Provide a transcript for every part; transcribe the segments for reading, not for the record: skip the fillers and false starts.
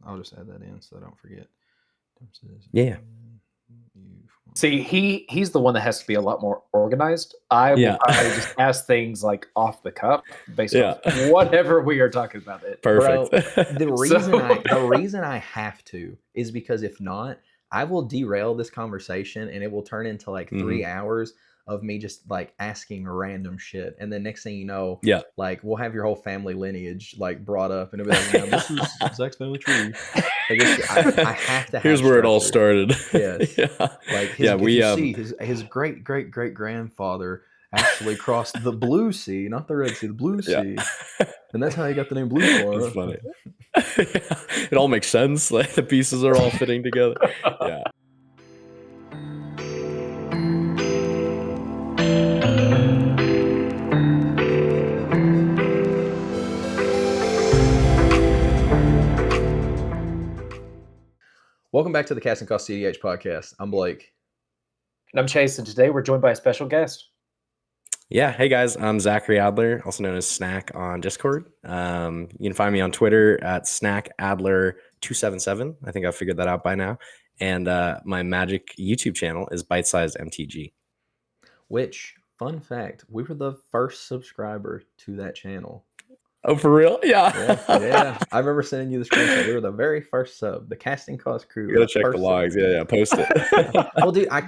I'll just add that in so I don't forget. Yeah. See, he's the one that has to be a lot more organized. I will probably just ask things like off the cuff based on whatever we are talking about. It perfect. Bro, the reason I have to is because if not, I will derail this conversation and it will turn into like 3 hours of me just like asking random shit, and then next thing you know, like we'll have your whole family lineage like brought up, and it'll be like, now, this is Zach's family tree. Like I have to. Here's where it all started. Yes. Like his great grandfather actually crossed the blue sea, not the Red Sea, the blue sea, and that's how he got the name Blue Claw. It's funny. It all makes sense. Like the pieces are all fitting together. Yeah. Welcome back to the Casting Cost cEDH podcast. I'm Blake. And I'm Chase, and today we're joined by a special guest. Yeah, hey guys, I'm Zach Adler, also known as Snack on Discord. You can find me on Twitter at SnackAdler277. I think I've figured that out by now. And my Magic YouTube channel is Sized-MTG. Which, fun fact, we were the first subscriber to that channel. Oh, for real? Yeah. I remember sending you the screenshot. We were the very first sub, the Casting Cost crew. You gotta check the logs. Yeah, post it. Well, dude, I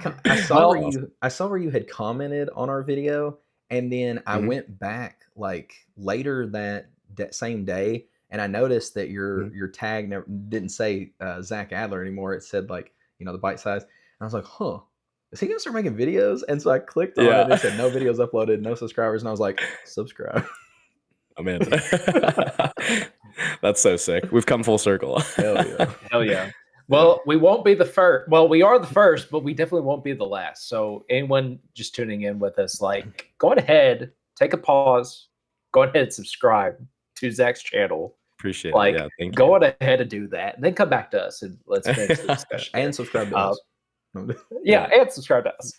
saw where you had commented on our video, and then I went back like later that same day, and I noticed that your tag didn't say Zach Adler anymore. It said like, the bite size, and I was like, huh. Is he gonna start making videos? And so I clicked on it, and it said no videos uploaded, no subscribers, and I was like, subscribe. Oh man, that's so sick. We've come full circle. Hell yeah. Well, we won't be the first. Well, we are the first, but we definitely won't be the last. So anyone just tuning in with us, like, go ahead, take a pause, go ahead and subscribe to Zach's channel. Appreciate it. Yeah, thank you. Go ahead and do that, and then come back to us and let's finish the discussion. And subscribe to us. And subscribe to us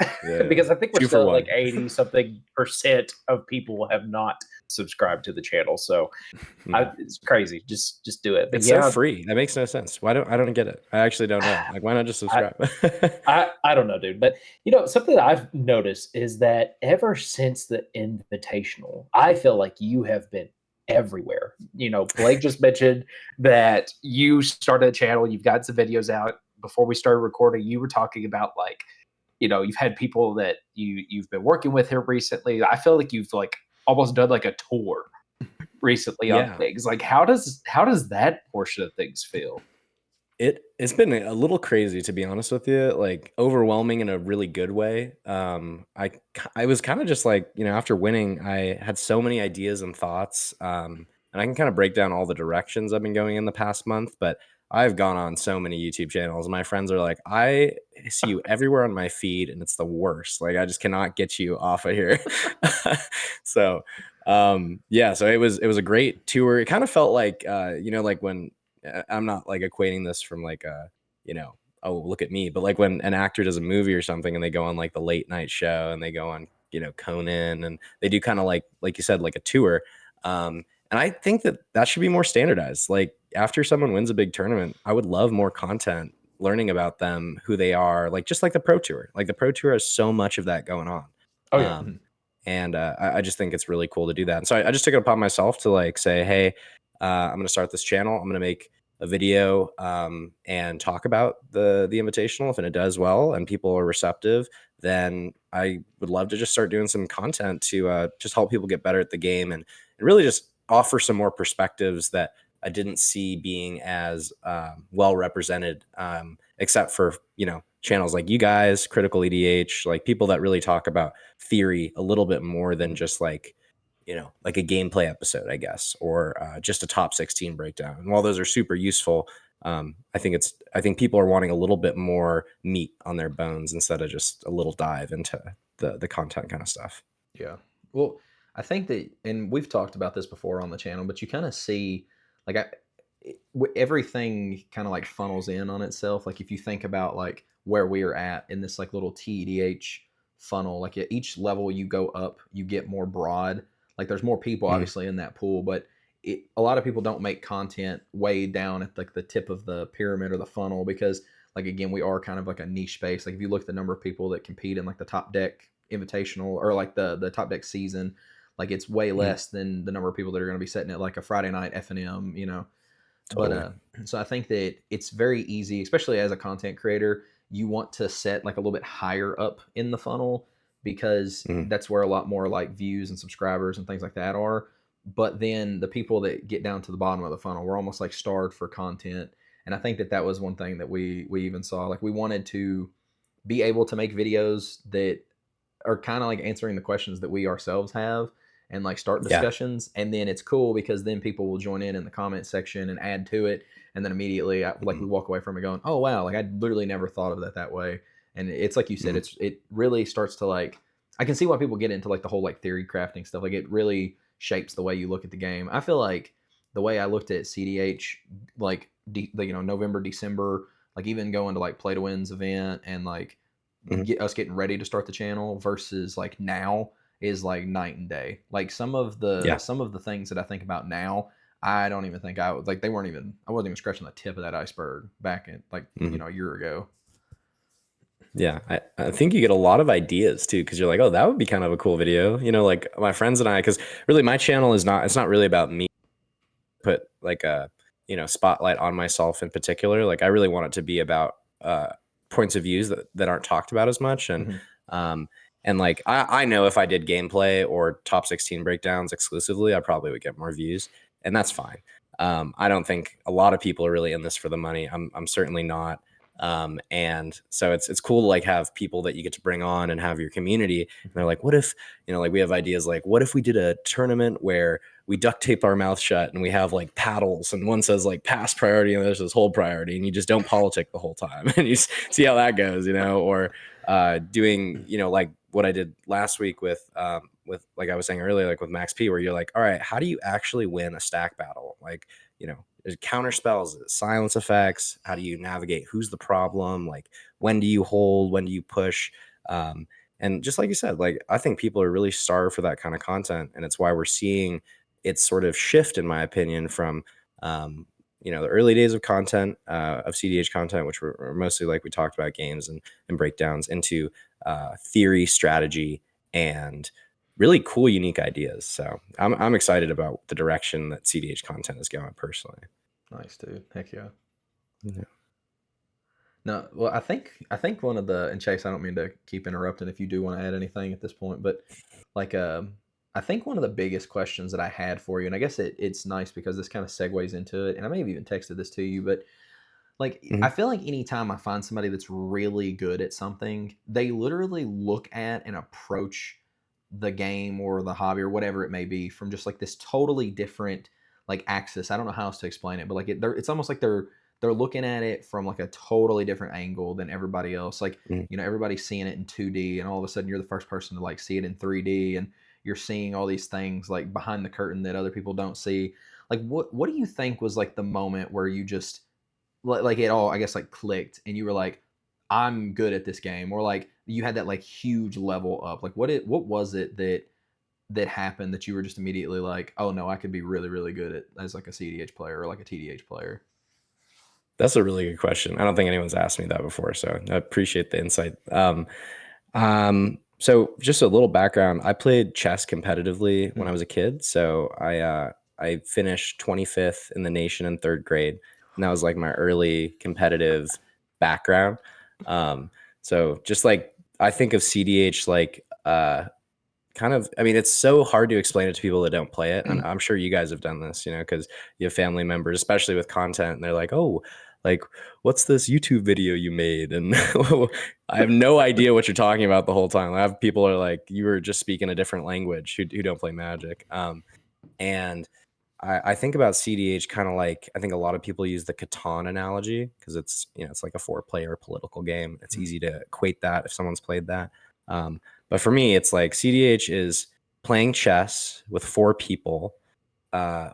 because I think we're still like 80-something% of people have not subscribed to the channel. So it's crazy. Just do it. But it's so free. That makes no sense. I don't get it. I actually don't know. Like, why not just subscribe? I don't know, dude. But something that I've noticed is that ever since the Invitational, I feel like you have been everywhere. Blake just mentioned that you started a channel. You've got some videos out. Before we started recording, you were talking about like, you've had people that you've been working with here recently. I feel like you've like almost done like a tour recently on things. Like, how does that portion of things feel? It's been a little crazy, to be honest with you, like overwhelming in a really good way. I was kind of just like, after winning, I had so many ideas and thoughts, and I can kind of break down all the directions I've been going in the past month, but I've gone on so many YouTube channels. My friends are like, I see you everywhere on my feed, and it's the worst. Like, I just cannot get you off of here. So, so it was a great tour. It kind of felt like, like when I'm not like equating this from like oh, look at me, but like when an actor does a movie or something and they go on like the late night show and they go on, Conan, and they do kind of like you said, like a tour. And I think that should be more standardized. Like, after someone wins a big tournament, I would love more content learning about them, who they are, like just like the Pro Tour. Like, the Pro Tour has so much of that going on. Oh yeah. And I just think it's really cool to do that. And so I just took it upon myself to like say, hey, I'm going to start this channel. I'm going to make a video and talk about the Invitational. If it does well and people are receptive, then I would love to just start doing some content to just help people get better at the game and really just offer some more perspectives that I didn't see being as well represented, except for, channels like you guys, Critical EDH, like people that really talk about theory a little bit more than just like, like a gameplay episode, I guess, or just a top 16 breakdown. And while those are super useful, I think people are wanting a little bit more meat on their bones instead of just a little dive into the content kind of stuff. Yeah. Well, I think that, and we've talked about this before on the channel, but you kind of see like everything kind of like funnels in on itself. Like, if you think about like where we are at in this like little cEDH funnel, like at each level you go up, you get more broad. Like, there's more people obviously in that pool, but a lot of people don't make content way down at like the tip of the pyramid or the funnel because, like, again, we are kind of like a niche space. Like if you look at the number of people that compete in like the Topdeck Invitational or like the Topdeck season, like it's way less than the number of people that are going to be sitting at like a Friday night F&M, you know. Totally. But so I think that it's very easy, especially as a content creator, you want to set like a little bit higher up in the funnel because that's where a lot more like views and subscribers and things like that are. But then the people that get down to the bottom of the funnel, we're almost like starved for content. And I think that that was one thing that we even saw. Like we wanted to be able to make videos that are kind of like answering the questions that we ourselves have and like start discussions. And then it's cool because then people will join in the comment section and add to it. And then immediately like we walk away from it going, oh wow, like I literally never thought of that way. And it's like you said, it really starts to like, I can see why people get into like the whole like theory crafting stuff. Like it really shapes the way you look at the game. I feel like the way I looked at cEDH, like November, December, like even going to like Play to Win's event and like us getting ready to start the channel versus like now is like night and day. Like some of the things that I think about now, I don't even think I was like I wasn't even scratching the tip of that iceberg back in like a year ago. Yeah, I think you get a lot of ideas too, because you're like, oh, that would be kind of a cool video. You know, like my friends and I, because really my channel it's not really about me, put like a, spotlight on myself in particular. Like I really want it to be about points of views that aren't talked about as much. And and like I know if I did gameplay or top 16 breakdowns exclusively, I probably would get more views, and that's fine. I don't think a lot of people are really in this for the money. I'm certainly not. And so it's cool to like have people that you get to bring on and have your community. And they're like, what if, like we have ideas like, what if we did a tournament where we duct tape our mouth shut and we have like paddles and one says like pass priority and there's this whole priority and you just don't politic the whole time and you see how that goes, or doing, like what I did last week with like I was saying earlier, like with Max P, where you're like, all right, how do you actually win a stack battle? Like, there's counter spells, silence effects. How do you navigate? Who's the problem? Like, when do you hold? When do you push? And just like you said, like, I think people are really starved for that kind of content. And it's why we're seeing it sort of shift, in my opinion, from, the early days of content, of cEDH content, which were mostly like we talked about games and breakdowns, into theory, strategy, and really cool, unique ideas. So I'm excited about the direction that cEDH content is going personally. Nice, dude. Heck yeah. No, well, I think one of the, and Chase, I don't mean to keep interrupting if you do want to add anything at this point, but like, I think one of the biggest questions that I had for you, and I guess it's nice because this kind of segues into it, and I may have even texted this to you, but like, I feel like anytime I find somebody that's really good at something, they literally look at and approach the game or the hobby or whatever it may be from just like this totally different like axis. I don't know how else to explain it, but like it's almost like they're looking at it from like a totally different angle than everybody else. Like, everybody's seeing it in 2D and all of a sudden you're the first person to like see it in 3D and you're seeing all these things like behind the curtain that other people don't see. Like what do you think was like the moment where you just like it all, I guess, like clicked and you were like, I'm good at this game, or like you had that like huge level up? Like what was it that happened that you were just immediately like, oh no, I could be really, really good at as like a cEDH player or like a TDH player? That's a really good question. I don't think anyone's asked me that before, so I appreciate the insight. So just a little background. I played chess competitively when I was a kid. So I finished 25th in the nation in 3rd grade. And that was like my early competitive background. So just like, I think of cEDH like kind of, I mean, it's so hard to explain it to people that don't play it. And I'm sure you guys have done this, because you have family members, especially with content, and they're like, oh, like, what's this YouTube video you made? And I have no idea what you're talking about the whole time. I have people are like, you were just speaking a different language who don't play Magic. And I think about cEDH kind of like, I think a lot of people use the Catan analogy because it's, it's like a 4-player political game. It's easy to equate that if someone's played that. But for me, it's like cEDH is playing chess with 4 people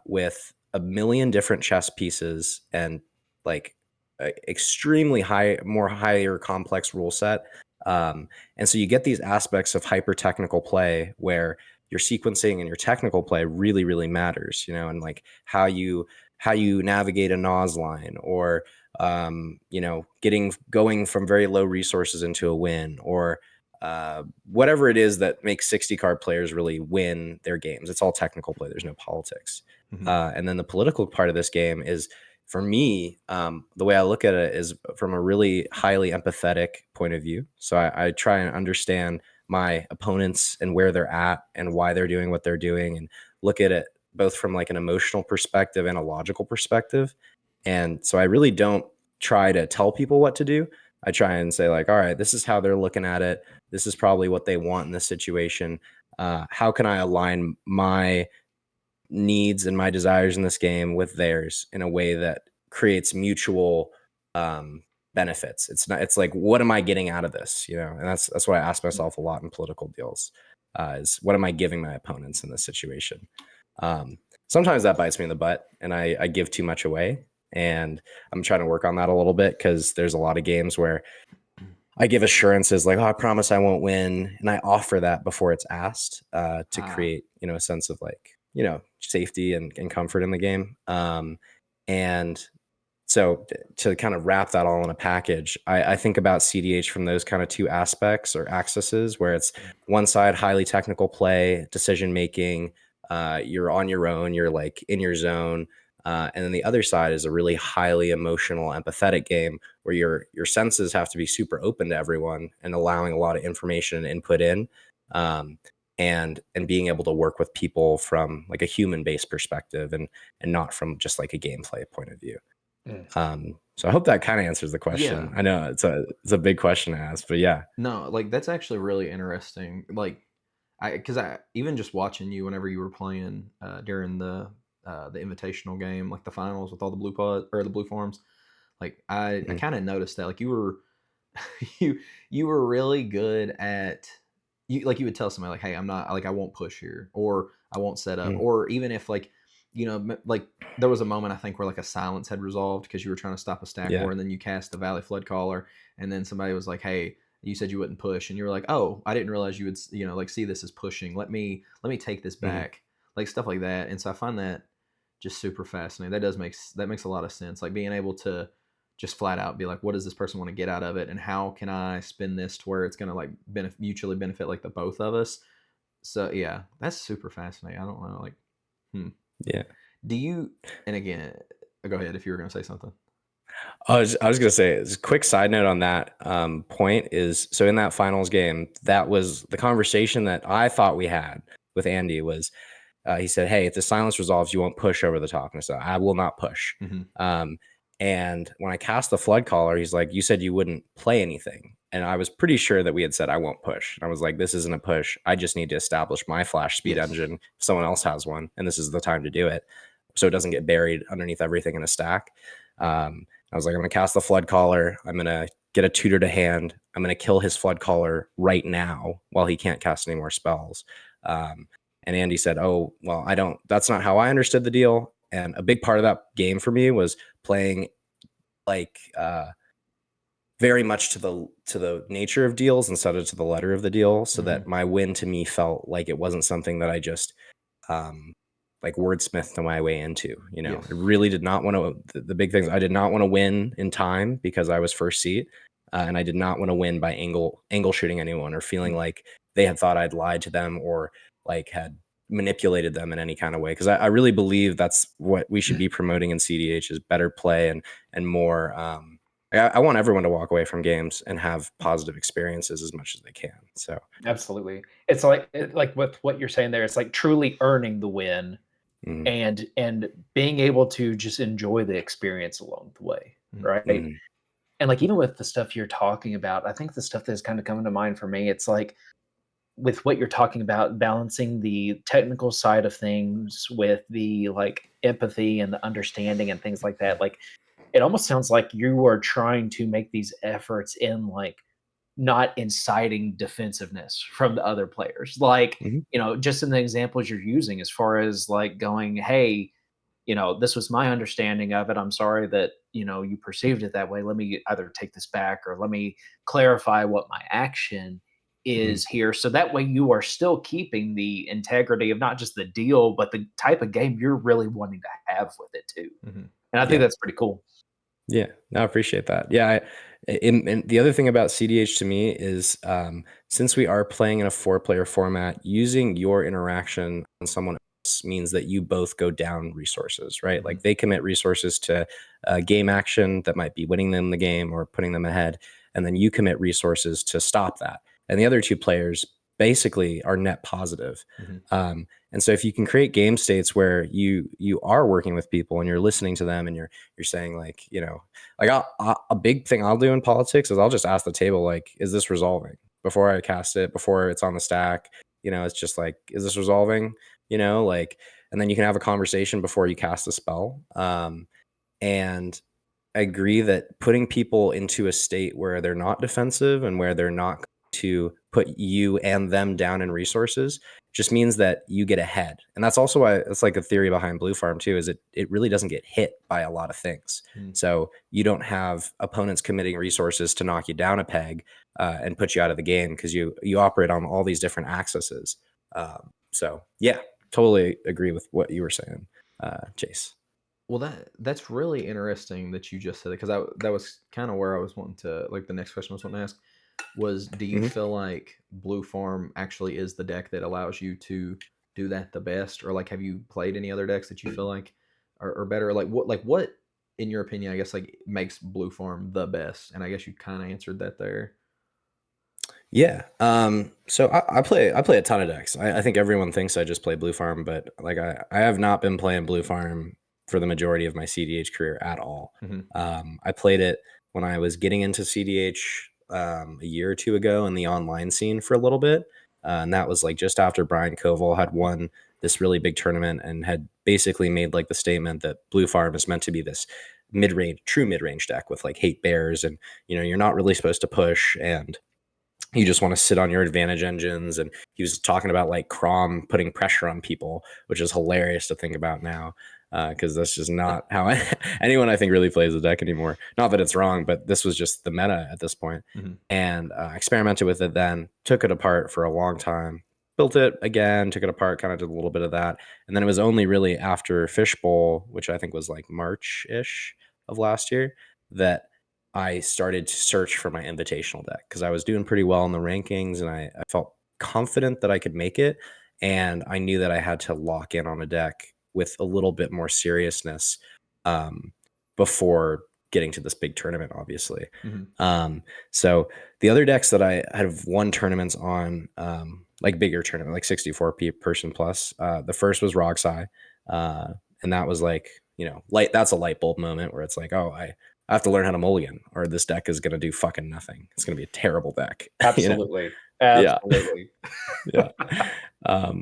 with a million different chess pieces and like extremely higher complex rule set. And so you get these aspects of hyper technical play where your sequencing and your technical play really, really matters, you know, and like how you navigate a Nas line, or you know, going from very low resources into a win, or whatever it is that makes 60 card players really win their games. It's all technical play. There's no politics. And then the political part of this game is, for me, the way I look at it is from a really highly empathetic point of view. So I try and understand my opponents and where they're at and why they're doing what they're doing, and look at it both from like an emotional perspective and a logical perspective. And so I really don't try to tell people what to do. I try and say like, all right, this is how they're looking at it. This is probably what they want in this situation. How can I align my needs and my desires in this game with theirs in a way that creates mutual benefits? It's like, what am I getting out of this? You know, and that's what I ask myself a lot in political deals, is what am I giving my opponents in this situation? Sometimes that bites me in the butt and I give too much away, and I'm trying to work on that a little bit, because there's a lot of games where I give assurances like, oh, I promise I won't win, and I offer that before it's asked, to create, you know, a sense of like, you know, safety and comfort in the game. And so to kind of wrap that all in a package, I think about cEDH from those kind of two aspects or axes, where it's one side, highly technical play, decision making, you're on your own, you're like in your zone. And then the other side is a really highly emotional, empathetic game where your senses have to be super open to everyone and allowing a lot of information and input in, and being able to work with people from like a human-based perspective, and not from just like a gameplay point of view. So I hope that kind of answers the question. Yeah. I know it's a big question to ask, but yeah. No, like that's actually really interesting. Like, because I even just watching you whenever you were playing during the invitational game, like the finals with all the blue pod or the blue forms, like I kind of noticed that like you were you were really good at you, like you would tell somebody like, hey, I'm not, like I won't push here, or I won't set up, or even if like, you know, like there was a moment I think where like a silence had resolved because you were trying to stop a stack war, and then you cast the Valley Flood Caller, and then somebody was like, hey, you said you wouldn't push, and you were like, oh, I didn't realize you would, you know, like see this as pushing. Let me take this back, like stuff like that. And so I find that just super fascinating. That makes a lot of sense. Like being able to just flat out be like, what does this person want to get out of it, and how can I spin this to where it's going to like mutually benefit like the both of us. So yeah, that's super fascinating. I don't know, like, Yeah. Do you? And again, go ahead if you were going to say something. I was going to say, a quick side note on that point is, so in that finals game, that was the conversation that I thought we had with Andy was, he said, hey, if the silence resolves, you won't push over the top. And I said, I will not push. And when I cast the Flood Caller, he's like, you said you wouldn't play anything. And I was pretty sure that we had said, I won't push. And I was like, this isn't a push. I just need to establish my flash speed engine. If someone else has one, and this is the time to do it, so it doesn't get buried underneath everything in a stack. I was like, I'm going to cast the Flood Caller. I'm going to get a tutor to hand. I'm going to kill his Flood Caller right now while he can't cast any more spells. And Andy said, oh, well, that's not how I understood the deal. And a big part of that game for me was playing like very much to the nature of deals instead of to the letter of the deal, so that my win to me felt like it wasn't something that I just like wordsmithed my way into. You know, I really did not want to. The big things, I did not want to win in time because I was first seat, and I did not want to win by angle shooting anyone or feeling like they had thought I'd lied to them or like had manipulated them in any kind of way. Because I really believe that's what we should be promoting in cEDH is better play and more. I want everyone to walk away from games and have positive experiences as much as they can. So absolutely, it's like with what you're saying there, it's like truly earning the win, and being able to just enjoy the experience along the way, right? And like even with the stuff you're talking about, I think the stuff that's kind of coming to mind for me, it's like with what you're talking about, balancing the technical side of things with the like empathy and the understanding and things like that. Like it almost sounds like you are trying to make these efforts in like not inciting defensiveness from the other players. Like, you know, just in the examples you're using as far as like going, hey, you know, this was my understanding of it. I'm sorry that, you know, you perceived it that way. Let me either take this back or let me clarify what my action is here. So that way you are still keeping the integrity of not just the deal, but the type of game you're really wanting to have with it too. And I think that's pretty cool. Yeah, no, I appreciate that. Yeah, and the other thing about cEDH to me is since we are playing in a 4-player format, using your interaction on someone else means that you both go down resources, right? Like they commit resources to game action that might be winning them the game or putting them ahead, and then you commit resources to stop that. And the other 2 players basically are net positive. And so if you can create game states where you are working with people and you're listening to them and you're saying like, you know, like a big thing I'll do in politics is I'll just ask the table, like, is this resolving before I cast it, before it's on the stack? You know, it's just like, is this resolving? You know, like, and then you can have a conversation before you cast a spell. And I agree that putting people into a state where they're not defensive and where they're not to put you and them down in resources just means that you get ahead. And that's also why it's like a theory behind Blue Farm too, is it really doesn't get hit by a lot of things. So you don't have opponents committing resources to knock you down a peg and put you out of the game because you operate on all these different axes. So yeah, totally agree with what you were saying, Chase. Well, that's really interesting that you just said it, because that was kind of where I was wanting to, like, the next question I was wanting to ask was, do you feel like Blue Farm actually is the deck that allows you to do that the best? Or like, have you played any other decks that you feel like are better? Like what in your opinion, I guess, like makes Blue Farm the best? And I guess you kind of answered that there. Yeah. So I play a ton of decks. I think everyone thinks I just play Blue Farm, but like I have not been playing Blue Farm for the majority of my cEDH career at all. I played it when I was getting into cEDH a year or 2 ago in the online scene for a little bit. And that was like just after Brian Koval had won this really big tournament and had basically made like the statement that Blue Farm is meant to be this true mid-range deck with like hate bears, and you know, you're not really supposed to push and you just want to sit on your advantage engines. And he was talking about like Crom putting pressure on people, which is hilarious to think about now, because that's just not how anyone I think really plays the deck anymore. Not that it's wrong, but this was just the meta at this point. And experimented with it, then took it apart for a long time, built it again, took it apart, kind of did a little bit of that. And then it was only really after Fishbowl, which I think was like March-ish of last year, that I started to search for my invitational deck, because I was doing pretty well in the rankings and I felt confident that I could make it. And I knew that I had to lock in on a deck with a little bit more seriousness before getting to this big tournament, obviously. So the other decks that I have won tournaments on, like bigger tournament, like 64 person plus, the first was Rogsai. And that was like, you know, that's a light bulb moment where it's like, oh, I have to learn how to mulligan or this deck is going to do fucking nothing. It's going to be a terrible deck. Absolutely. You know? Absolutely. Yeah.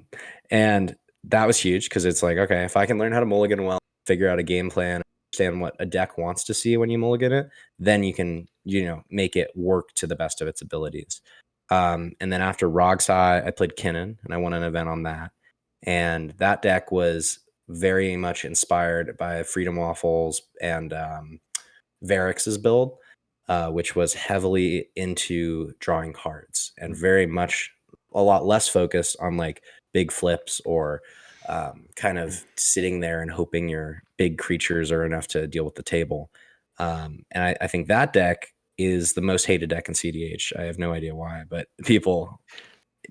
And that was huge, because it's like, okay, if I can learn how to mulligan well, figure out a game plan, understand what a deck wants to see when you mulligan it, then you can, you know, make it work to the best of its abilities. And then after Rogsai, I played Kinnan and I won an event on that. And that deck was very much inspired by Freedom Waffles and Varix's build, which was heavily into drawing cards and very much a lot less focused on like big flips or kind of sitting there and hoping your big creatures are enough to deal with the table. And I think that deck is the most hated deck in cEDH. I have no idea why, but people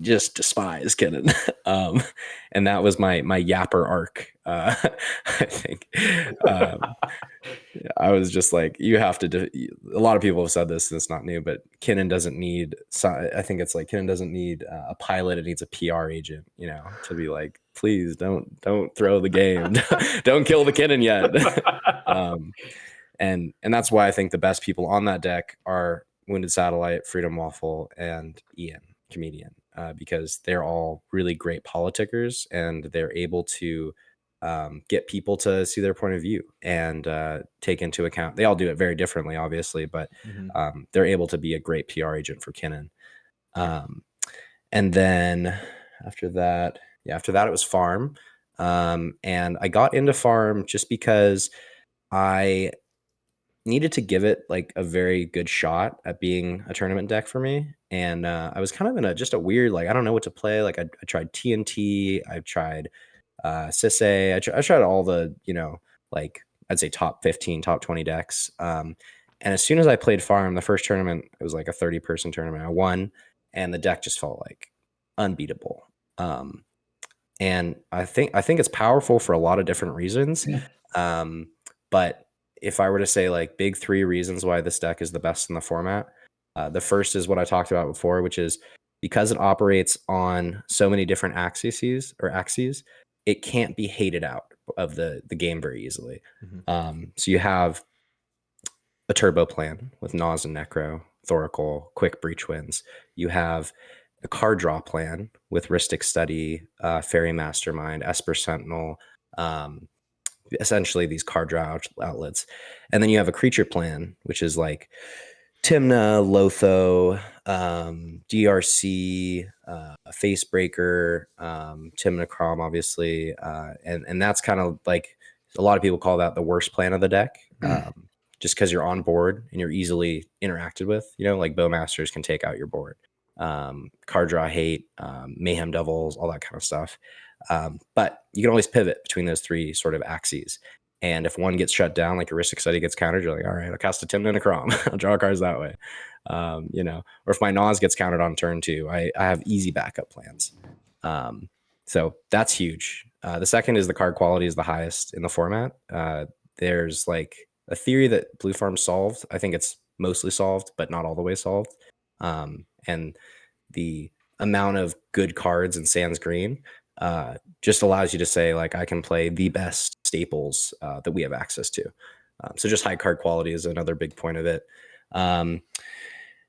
just despise Kinnan. And that was my yapper arc. I think I was just like, you have to a lot of people have said this and it's not new, but Kinnan doesn't need, I think it's like Kinnan doesn't need a pilot. It needs a PR agent, you know, to be like, please don't throw the game. Don't kill the Kinnan yet. And that's why I think the best people on that deck are Wounded Satellite, Freedom Waffle, and Ian Comedian, because they're all really great politickers and they're able to get people to see their point of view and take into account. They all do it very differently, obviously, but they're able to be a great PR agent for Kinnan. And then after that it was Farm. And I got into Farm just because I needed to give it like a very good shot at being a tournament deck for me. And I was kind of in just a weird, like, I don't know what to play. Like I tried TNT, I've tried Sisse, I tried all the, like I'd say top 15, top 20 decks. And as soon as I played Farm, the first tournament, it was like a 30-person tournament. I won, and the deck just felt like unbeatable. And I think it's powerful for a lot of different reasons. But if I were to say like big 3 reasons why this deck is the best in the format, the first is what I talked about before, which is because it operates on so many different axes, it can't be hated out of the game very easily. So you have a turbo plan with Nas and Necro, Thoracle, quick breach wins. You have a card draw plan with Rhystic Study, Fairy Mastermind, Esper Sentinel, essentially these card draw outlets. And then you have a creature plan, which is like Tymna, Lotho, DRC, Facebreaker, Tymna Crom, obviously. And that's kind of like, a lot of people call that the worst plan of the deck. Just because you're on board and you're easily interacted with, like Bowmasters can take out your board. Card draw hate, Mayhem Devils, all that kind of stuff. But you can always pivot between those 3 sort of axes. And if one gets shut down, like a Rhystic Study gets countered, you're like, all right, I'll cast a Tymna and a Crom. I'll draw cards that way. Or if my Nas gets countered on turn 2, I have easy backup plans. So that's huge. The second is the card quality is the highest in the format. There's like a theory that Blue Farm solved. I think it's mostly solved, but not all the way solved. And the amount of good cards in Sans Green just allows you to say, like, I can play the best staples that we have access to. So just high card quality is another big point of it.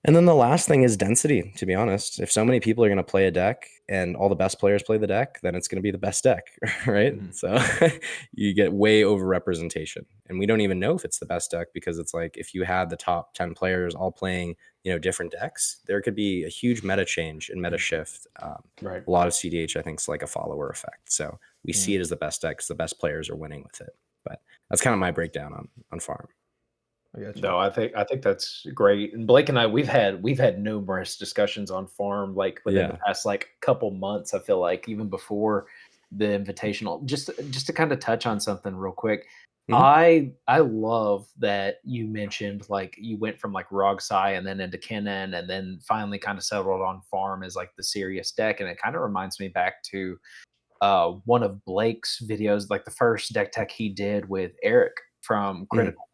And then the last thing is density, to be honest. If so many people are going to play a deck and all the best players play the deck, then it's going to be the best deck, right? So you get way over representation. And we don't even know if it's the best deck, because it's like if you had the top 10 players all playing, different decks, there could be a huge meta change and meta shift. Right. A lot of CEDH, I think, is like a follower effect. So we see it as the best deck because the best players are winning with it. But that's kind of my breakdown on Farm. No, I think that's great. And Blake and I, we've had numerous discussions on Farm, like within the past like couple months. I feel like even before the Invitational. Just to kind of touch on something real quick. I love that you mentioned like you went from like Rogsai and then into Kennen and then finally kind of settled on Farm as like the serious deck. And it kind of reminds me back to one of Blake's videos, like the first deck tech he did with Eric from Critical.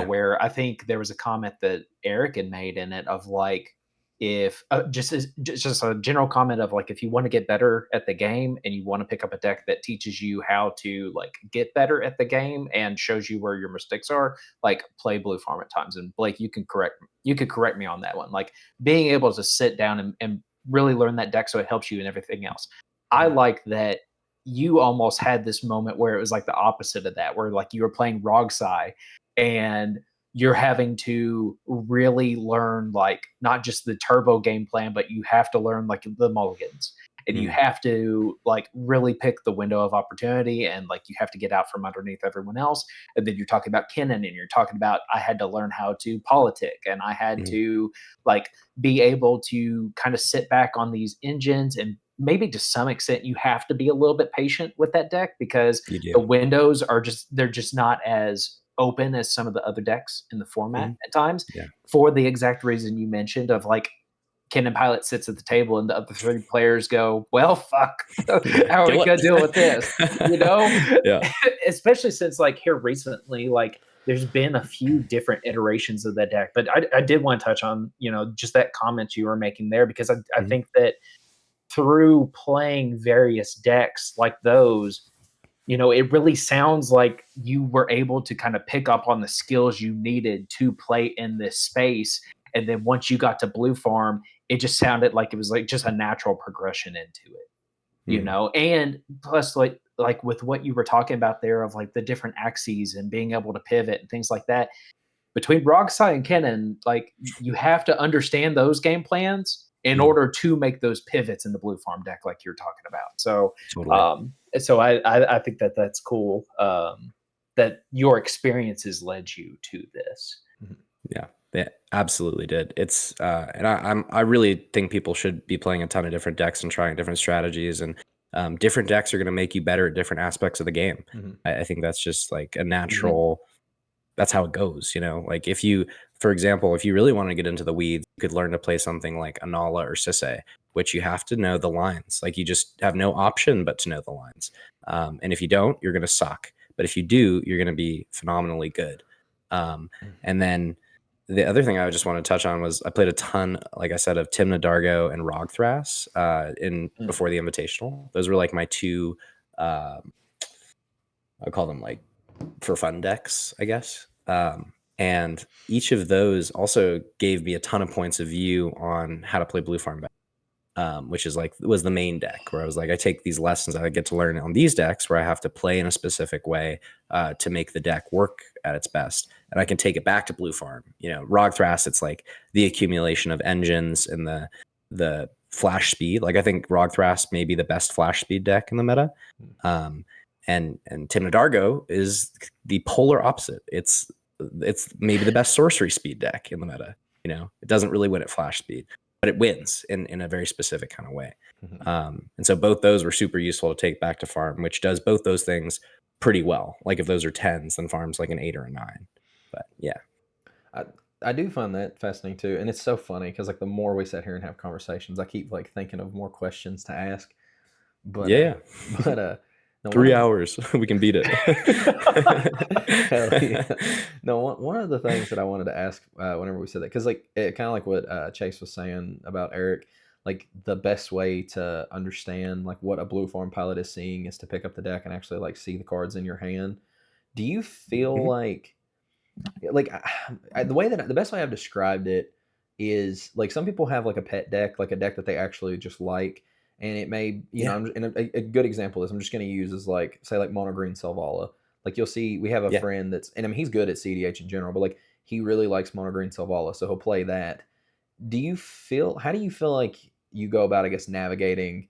Where I think there was a comment that Eric had made in it of like, if just a general comment of like, if you want to get better at the game and you want to pick up a deck that teaches you how to like get better at the game and shows you where your mistakes are, like play Blue Farm at times. And Blake, you could correct me on that one. Like being able to sit down and really learn that deck so it helps you in everything else. I like that you almost had this moment where it was like the opposite of that, where like you were playing Rogsai and you're having to really learn like not just the turbo game plan, but you have to learn like the mulligans, and you have to like really pick the window of opportunity, and like you have to get out from underneath everyone else. And then you're talking about Kennen, and you're talking about I had to learn how to politic, and I had to like be able to kind of sit back on these engines, and maybe to some extent you have to be a little bit patient with that deck because the windows are they're just not as open as some of the other decks in the format at times, for the exact reason you mentioned of like Kennen Pilot sits at the table and the other 3 players go, well, fuck, how are we going to deal with this? Especially since like here recently, like there's been a few different iterations of that deck, but I did want to touch on, just that comment you were making there, because I think that through playing various decks like those, it really sounds like you were able to kind of pick up on the skills you needed to play in this space. And then once you got to Blue Farm, it just sounded like it was like just a natural progression into it, and plus like with what you were talking about there of like the different axes and being able to pivot and things like that between Rogsai and Kennen, like you have to understand those game plans in order to make those pivots in the Blue Farm deck like you're talking about. So, so I think that that's cool. that your experiences led you to this. Yeah, they absolutely did. It's and I really think people should be playing a ton of different decks and trying different strategies, and different decks are going to make you better at different aspects of the game. I think that's just like a natural. That's how it goes, you know. Like if you, for example, if you really want to get into the weeds, you could learn to play something like Anala or Sisse, which you have to know the lines. Like you just have no option but to know the lines. And if you don't, you're going to suck. But if you do, you're going to be phenomenally good. And then the other thing I just want to touch on was I played a ton, like I said, of Timna Dargo and Rogthras before the Invitational. Those were like my two, I call them like for fun decks, I guess. And each of those also gave me a ton of points of view on how to play Blue Farm better, which was the main deck where I was like, I take these lessons that I get to learn on these decks where I have to play in a specific way to make the deck work at its best. And I can take it back to Blue Farm. You know, Rogthras, it's like the accumulation of engines and the flash speed. Like I think Rogthras may be the best flash speed deck in the meta. And Timna Dargo is the polar opposite. It's maybe the best sorcery speed deck in the meta. You know, it doesn't really win at flash speed, but it wins in a very specific kind of way. And so both those were super useful to take back to farm, which does both those things pretty well. Like if those are 10s, then farm's like an 8 or a 9. But yeah. I do find that fascinating too. And it's so funny because like the more we sit here and have conversations, I keep like thinking of more questions to ask. But yeah. No, 3 hours, we can beat it. Hell yeah. No, one of the things that I wanted to ask whenever we said that, because like it kind of like what Chase was saying about Eric, like the best way to understand like what a Blue Farm pilot is seeing is to pick up the deck and actually like see the cards in your hand. Do you feel like the best way I've described it is like some people have like a pet deck, like a deck that they actually just like. And it may, you know, and a good example is I'm just going to use is like, say, like Mono Green Selvala. Like you'll see, we have a friend that's, and I mean, he's good at cEDH in general, but like he really likes Mono Green Selvala, so he'll play that. How do you feel like you go about, I guess, navigating,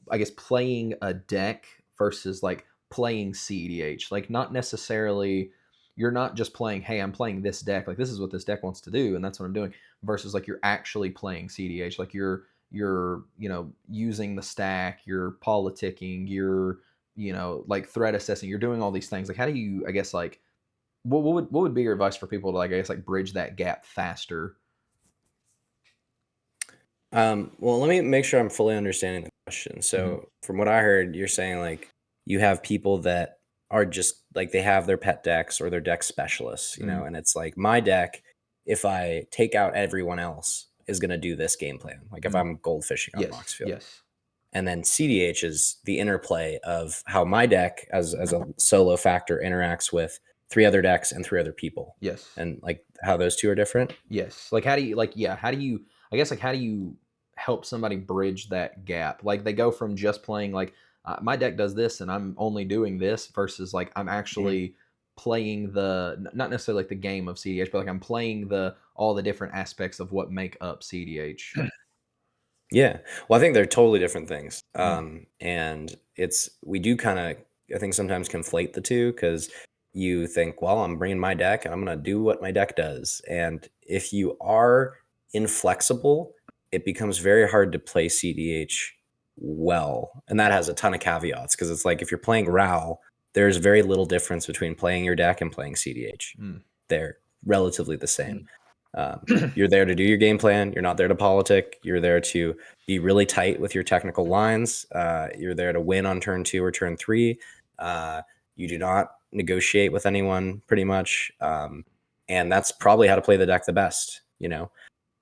I guess, playing a deck versus like playing cEDH? Like not necessarily, you're not just playing, hey, I'm playing this deck, like this is what this deck wants to do, and that's what I'm doing, versus like you're actually playing cEDH, like you're you know, using the stack, you're politicking, you're, you know, like threat assessing, you're doing all these things. Like how do you, I guess, like what would be your advice for people to like, I guess, like bridge that gap faster? Well, let me make sure I'm fully understanding the question. So from what I heard, you're saying like you have people that are just like they have their pet decks or their deck specialists, you know, and it's like my deck, if I take out everyone else, is going to do this game plan. Like if I'm goldfishing on Moxfield. And then cEDH is the interplay of how my deck as a solo factor interacts with 3 other decks and 3 other people. And like how those two are different. Like how do you I guess like how do you help somebody bridge that gap? Like they go from just playing like my deck does this and I'm only doing this versus like I'm actually playing not necessarily like the game of cEDH, but like I'm playing all the different aspects of what make up cEDH. Yeah. Well, I think they're totally different things. And we do kind of, I think sometimes conflate the two because you think, well, I'm bringing my deck and I'm going to do what my deck does. And if you are inflexible, it becomes very hard to play cEDH well. And that has a ton of caveats because it's like if you're playing RAL, there's very little difference between playing your deck and playing cEDH. They're relatively the same. You're there to do your game plan. You're not there to politic. You're there to be really tight with your technical lines. You're there to win on turn 2 or turn 3. You do not negotiate with anyone pretty much. And that's probably how to play the deck the best, you know?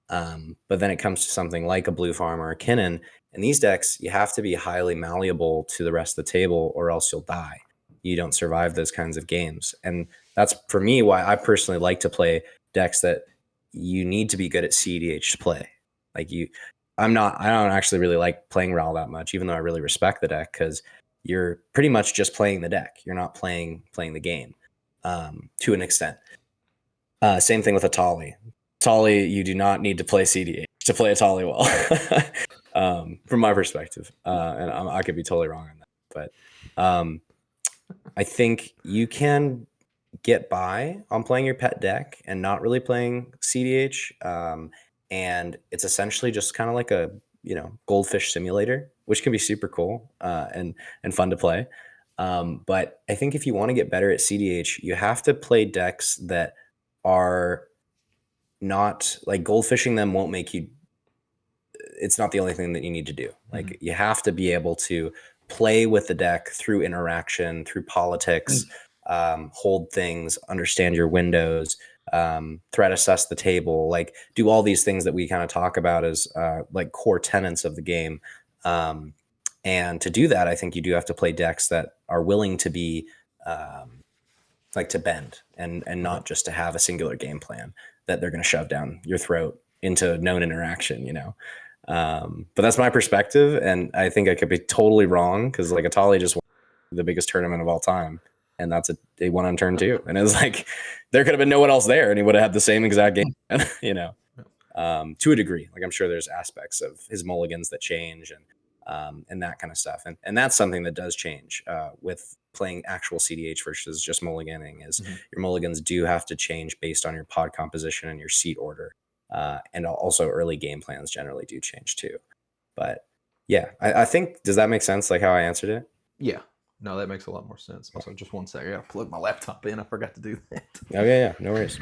But then it comes to something like a Blue Farm or a Kinnan. In these decks, you have to be highly malleable to the rest of the table or else you'll die. You don't survive those kinds of games. And that's, for me, why I personally like to play decks that you need to be good at cEDH to play. Like I don't actually really like playing RAL that much, even though I really respect the deck, because you're pretty much just playing the deck. You're not playing the game to an extent. Same thing with Atali. Atali, you do not need to play cEDH to play Atali well, from my perspective. And I could be totally wrong on that. But I think you can get by on playing your pet deck and not really playing CDH. And it's essentially just kind of like a, goldfish simulator, which can be super cool and fun to play. But I think if you want to get better at CDH, you have to play decks that are not like goldfishing them won't make you. It's not the only thing that you need to do. Like you have to be able to play with the deck through interaction, through politics, hold things, understand your windows, threat assess the table, like do all these things that we kind of talk about as like core tenets of the game. And to do that, I think you do have to play decks that are willing to be like to bend and not just to have a singular game plan that they're going to shove down your throat into known interaction, but that's my perspective, and I think I could be totally wrong because like Atali just won the biggest tournament of all time, and that's they won on turn 2, and it was like there could have been no one else there, and he would have had the same exact game, to a degree. Like I'm sure there's aspects of his mulligans that change and that kind of stuff, and that's something that does change with playing actual CDH versus just mulliganing. Is your mulligans do have to change based on your pod composition and your seat order. And also early game plans generally do change too. But yeah, I think, does that make sense? Like how I answered it? Yeah. No, that makes a lot more sense. Also, just one second. I plugged my laptop in. I forgot to do that. Oh, yeah. No worries.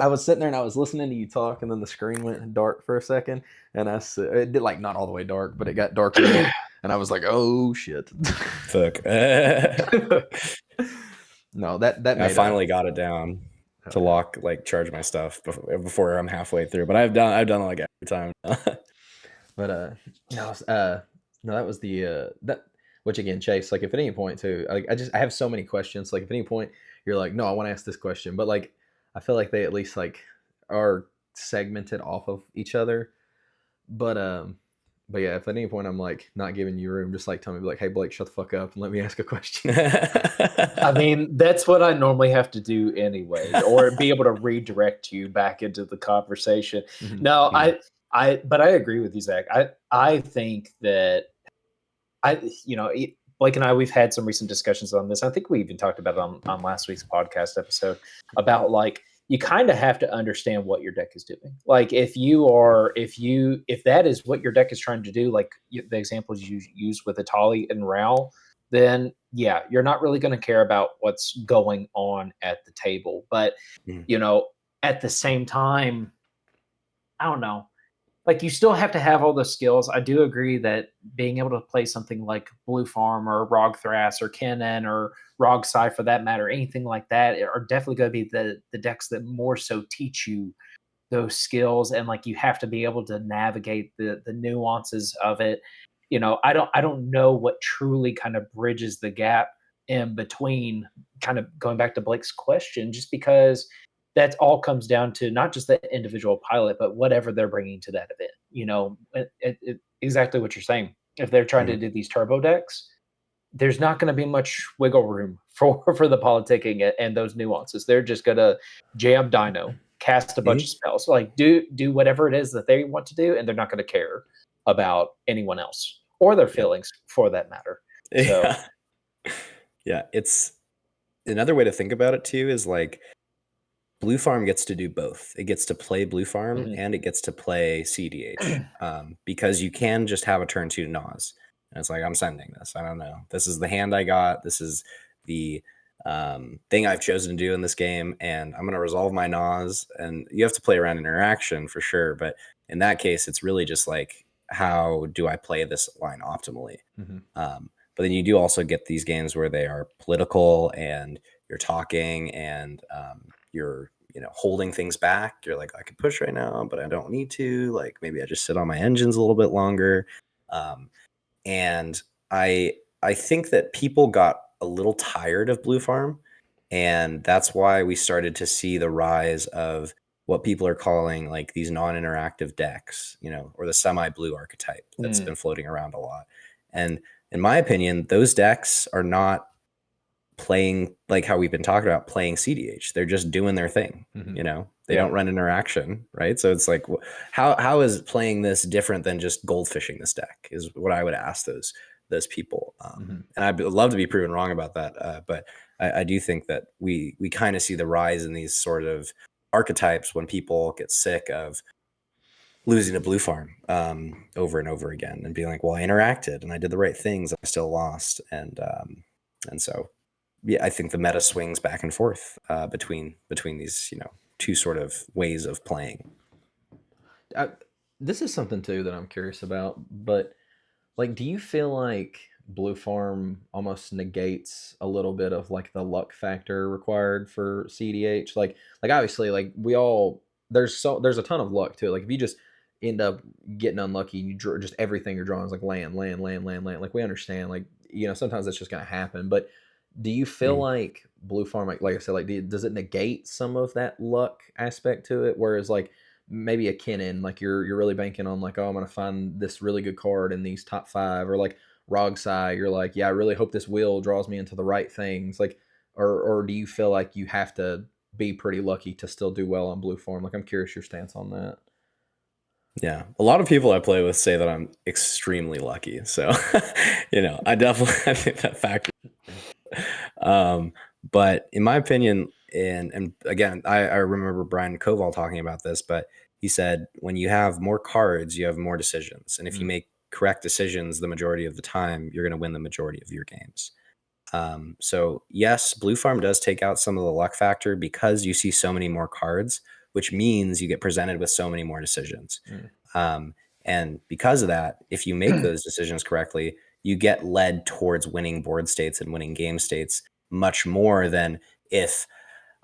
I was sitting there and I was listening to you talk, and then the screen went dark for a second. And it did like not all the way dark, but it got darker. And I was like, oh, shit. Fuck. No, that made I finally got it down to lock, like charge my stuff before I'm halfway through, but I've done it like every time. But no, that was that. Which again, Chase, like if at any point too, I have so many questions. Like if at any point you're like, no, I want to ask this question, but like I feel like they at least like are segmented off of each other. But yeah, if at any point I'm like not giving you room, just like tell me like, hey Blake, shut the fuck up and let me ask a question. I mean, that's what I normally have to do anyway, or be able to redirect you back into the conversation. No, but I agree with you, Zach. I think that Blake and I, we've had some recent discussions on this. I think we even talked about it on last week's podcast episode about like, you kind of have to understand what your deck is doing. Like if that is what your deck is trying to do, like the examples you used with Atali and Raoul, then yeah, you're not really going to care about what's going on at the table. But, at the same time, I don't know. Like you still have to have all the skills. I do agree that being able to play something like Blue Farm or Rog Thras or Kennen or Rog Sai for that matter, anything like that, are definitely going to be the decks that more so teach you those skills, and like you have to be able to navigate the nuances of it. I don't know what truly kind of bridges the gap in between, kind of going back to Blake's question, just because that all comes down to not just the individual pilot, but whatever they're bringing to that event. Exactly what you're saying. If they're trying to do these turbo decks, there's not going to be much wiggle room for the politicking and those nuances. They're just going to jam Dino, cast a bunch of spells, like do whatever it is that they want to do, and they're not going to care about anyone else or their feelings for that matter. So, yeah, it's another way to think about it too. Is like, Blue Farm gets to do both. It gets to play Blue Farm and it gets to play CDH because you can just have a turn 2 Nas. And it's like, I'm sending this. I don't know. This is the hand I got. This is the thing I've chosen to do in this game. And I'm going to resolve my Nas. And you have to play around interaction for sure. But in that case, it's really just like, how do I play this line optimally? But then you do also get these games where they are political and you're talking and you're holding things back. You're like, I could push right now, but I don't need to. Like maybe I just sit on my engines a little bit longer. And I think that people got a little tired of Blue Farm, and that's why we started to see the rise of what people are calling like these non-interactive decks, or the semi-blue archetype that's been floating around a lot. And in my opinion, those decks are not playing like how we've been talking about playing CDH. They're just doing their thing. They don't run interaction, right? So it's like, how is playing this different than just goldfishing this deck is what I would ask those people. And I'd love to be proven wrong about that. But I do think that we kind of see the rise in these sort of archetypes when people get sick of losing a blue farm over and over again and being like, well, I interacted and I did the right things, I still lost. And so, yeah, I think the meta swings back and forth between these, two sort of ways of playing. This is something too that I'm curious about, but like, do you feel like blue farm almost negates a little bit of like the luck factor required for cEDH? Like obviously, like there's a ton of luck to it. Like if you just end up getting unlucky, you draw just everything you're drawing is like land. Like we understand, like sometimes that's just gonna happen. But do you feel like blue farm, like I said, like does it negate some of that luck aspect to it? Whereas like maybe a Kennen, like you're really banking on like, oh, I'm gonna find this really good card in these top 5, or like Rogsai, you're like, yeah, I really hope this wheel draws me into the right things. Like, or do you feel like you have to be pretty lucky to still do well on blue farm? Like, I'm curious your stance on that. Yeah, a lot of people I play with say that I'm extremely lucky. So, I think that factor. But in my opinion, and again, I remember Brian Koval talking about this, but he said when you have more cards, you have more decisions, and if you make correct decisions the majority of the time, you're going to win the majority of your games. So yes, blue farm does take out some of the luck factor because you see so many more cards, which means you get presented with so many more decisions. And because of that, if you make those decisions correctly, you get led towards winning board states and winning game states much more than if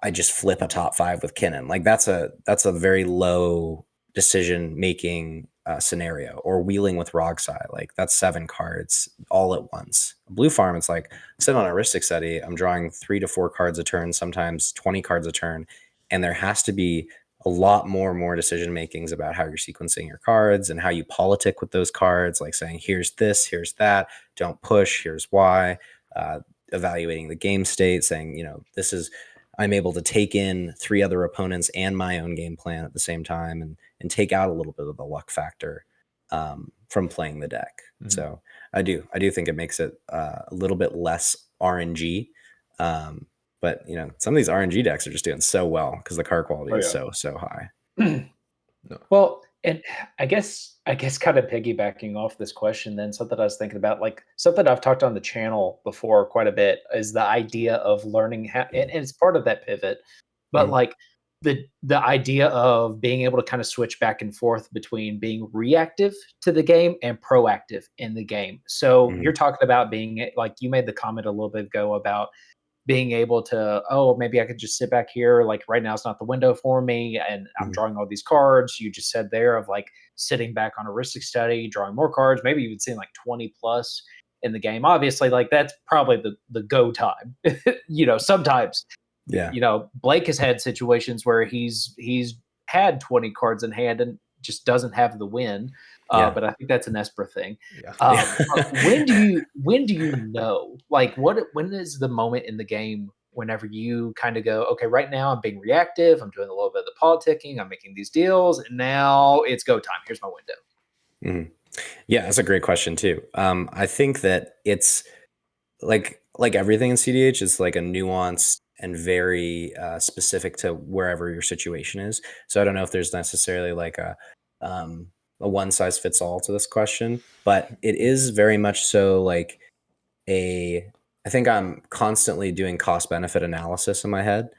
I just flip a top 5 with Kennen. Like that's a very low decision making scenario. Or wheeling with Rogsai, like that's 7 cards all at once. Blue farm, it's like sit on a Ristic Study, I'm drawing 3 to 4 cards a turn, sometimes 20 cards a turn, and there has to be a lot more decision makings about how you're sequencing your cards and how you politic with those cards, like saying here's this, here's that, don't push, here's why, evaluating the game state, saying this is, I'm able to take in 3 other opponents and my own game plan at the same time, and take out a little bit of the luck factor from playing the deck. So I do think it makes it a little bit less RNG. But some of these RNG decks are just doing so well because the card quality is so high. Well, and I guess kind of piggybacking off this question, then something I was thinking about, like something I've talked on the channel before quite a bit, is the idea of learning how, and it's part of that pivot, but like the idea of being able to kind of switch back and forth between being reactive to the game and proactive in the game. So you're talking about being, like you made the comment a little bit ago about being able to, oh, maybe I could just sit back here. Like right now, it's not the window for me, and I'm drawing all these cards. You just said there of like sitting back on a Ristic Study, drawing more cards, maybe even seeing like 20 plus in the game. Obviously, like that's probably the go time. Sometimes, Blake has had situations where he's had 20 cards in hand and just doesn't have the win. But I think that's an Esper thing. When do you know? Like, when is the moment in the game whenever you kind of go, okay, right now I'm being reactive, I'm doing a little bit of the politicking, I'm making these deals, and now it's go time. Here's my window. Yeah, that's a great question too. I think that it's like everything in cEDH is like a nuanced and very specific to wherever your situation is. So I don't know if there's necessarily like a one size fits all to this question, but it is very much so like I think I'm constantly doing cost benefit analysis in my head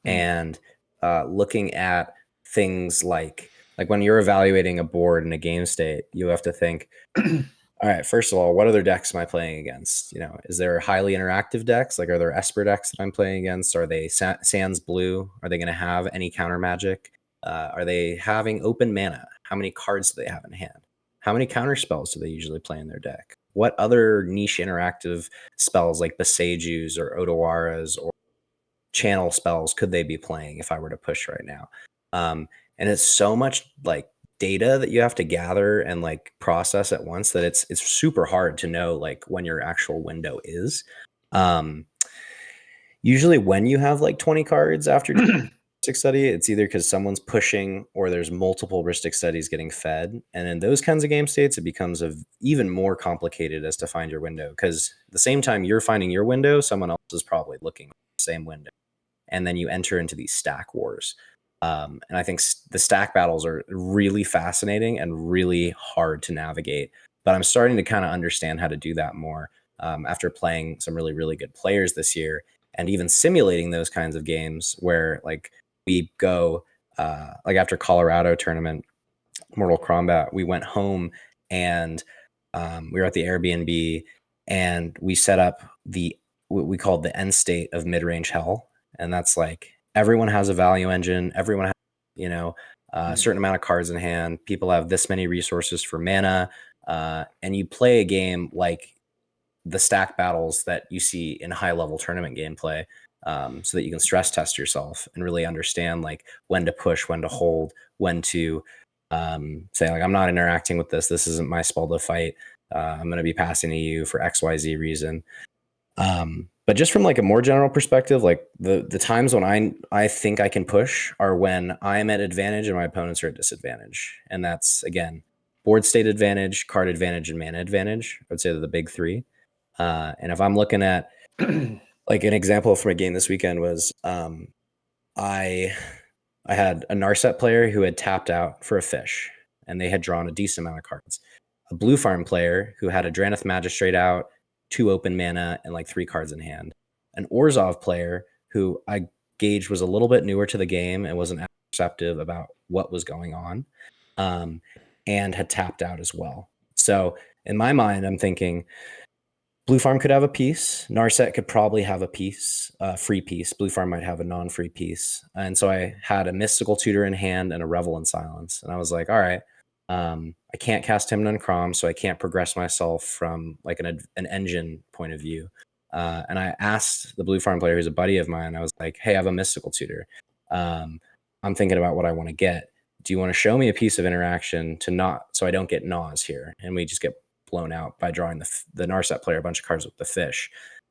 and looking at things like when you're evaluating a board in a game state, you have to think, all right, first of all, what other decks am I playing against? Is there highly interactive decks? Like, are there Esper decks that I'm playing against? Are they Sans Blue? Are they going to have any counter magic? Are they having open mana? How many cards do they have in hand? How many counter spells do they usually play in their deck? What other niche interactive spells like Besejus or Odawaras or channel spells could they be playing if I were to push right now? And it's so much like data that you have to gather and like process at once that it's super hard to know like when your actual window is. Usually when you have like 20 cards after heuristic study, it's either because someone's pushing or there's multiple heuristic studies getting fed. And in those kinds of game states, it becomes even more complicated as to find your window, because the same time you're finding your window, someone else is probably looking at the same window. And then you enter into these stack wars. And I think the stack battles are really fascinating and really hard to navigate. But I'm starting to kind of understand how to do that more after playing some really, really good players this year, and even simulating those kinds of games where like we go like after Colorado tournament, Mortal Kombat, we went home and we were at the Airbnb and we set up what we called the end state of mid-range hell. And that's like everyone has a value engine. Everyone has, a certain amount of cards in hand. People have this many resources for mana. And you play a game like the stack battles that you see in high level tournament gameplay, so that you can stress test yourself and really understand like when to push, when to hold, when to say like, I'm not interacting with this. This isn't my spell to fight. I'm going to be passing to you for XYZ reason. But just from like a more general perspective, like the times when I think I can push are when I'm at advantage and my opponents are at disadvantage. And that's, again, board state advantage, card advantage, and mana advantage. I would say they're the big three. And if I'm looking at like an example from a game this weekend was I had a Narset player who had tapped out for a fish, and they had drawn a decent amount of cards. A Blue Farm player who had a Draneth Magistrate out, 2 open mana, and like 3 cards in hand. An Orzhov player who I gauged was a little bit newer to the game and wasn't perceptive about what was going on, and had tapped out as well. So in my mind, I'm thinking Blue Farm could have a piece. Narset could probably have a piece, free piece. Blue Farm might have a non-free piece. And so I had a Mystical Tutor in hand and a Revel in Silence. And I was like, all right, I can't cast Timon and Crom, so I can't progress myself from like an engine point of view. And I asked the Blue Farm player, who's a buddy of mine, I was like, hey, I have a Mystical Tutor. I'm thinking about what I want to get. Do you want to show me a piece of interaction so I don't get Naws here? And we just get blown out by drawing the Narset player a bunch of cards with the fish.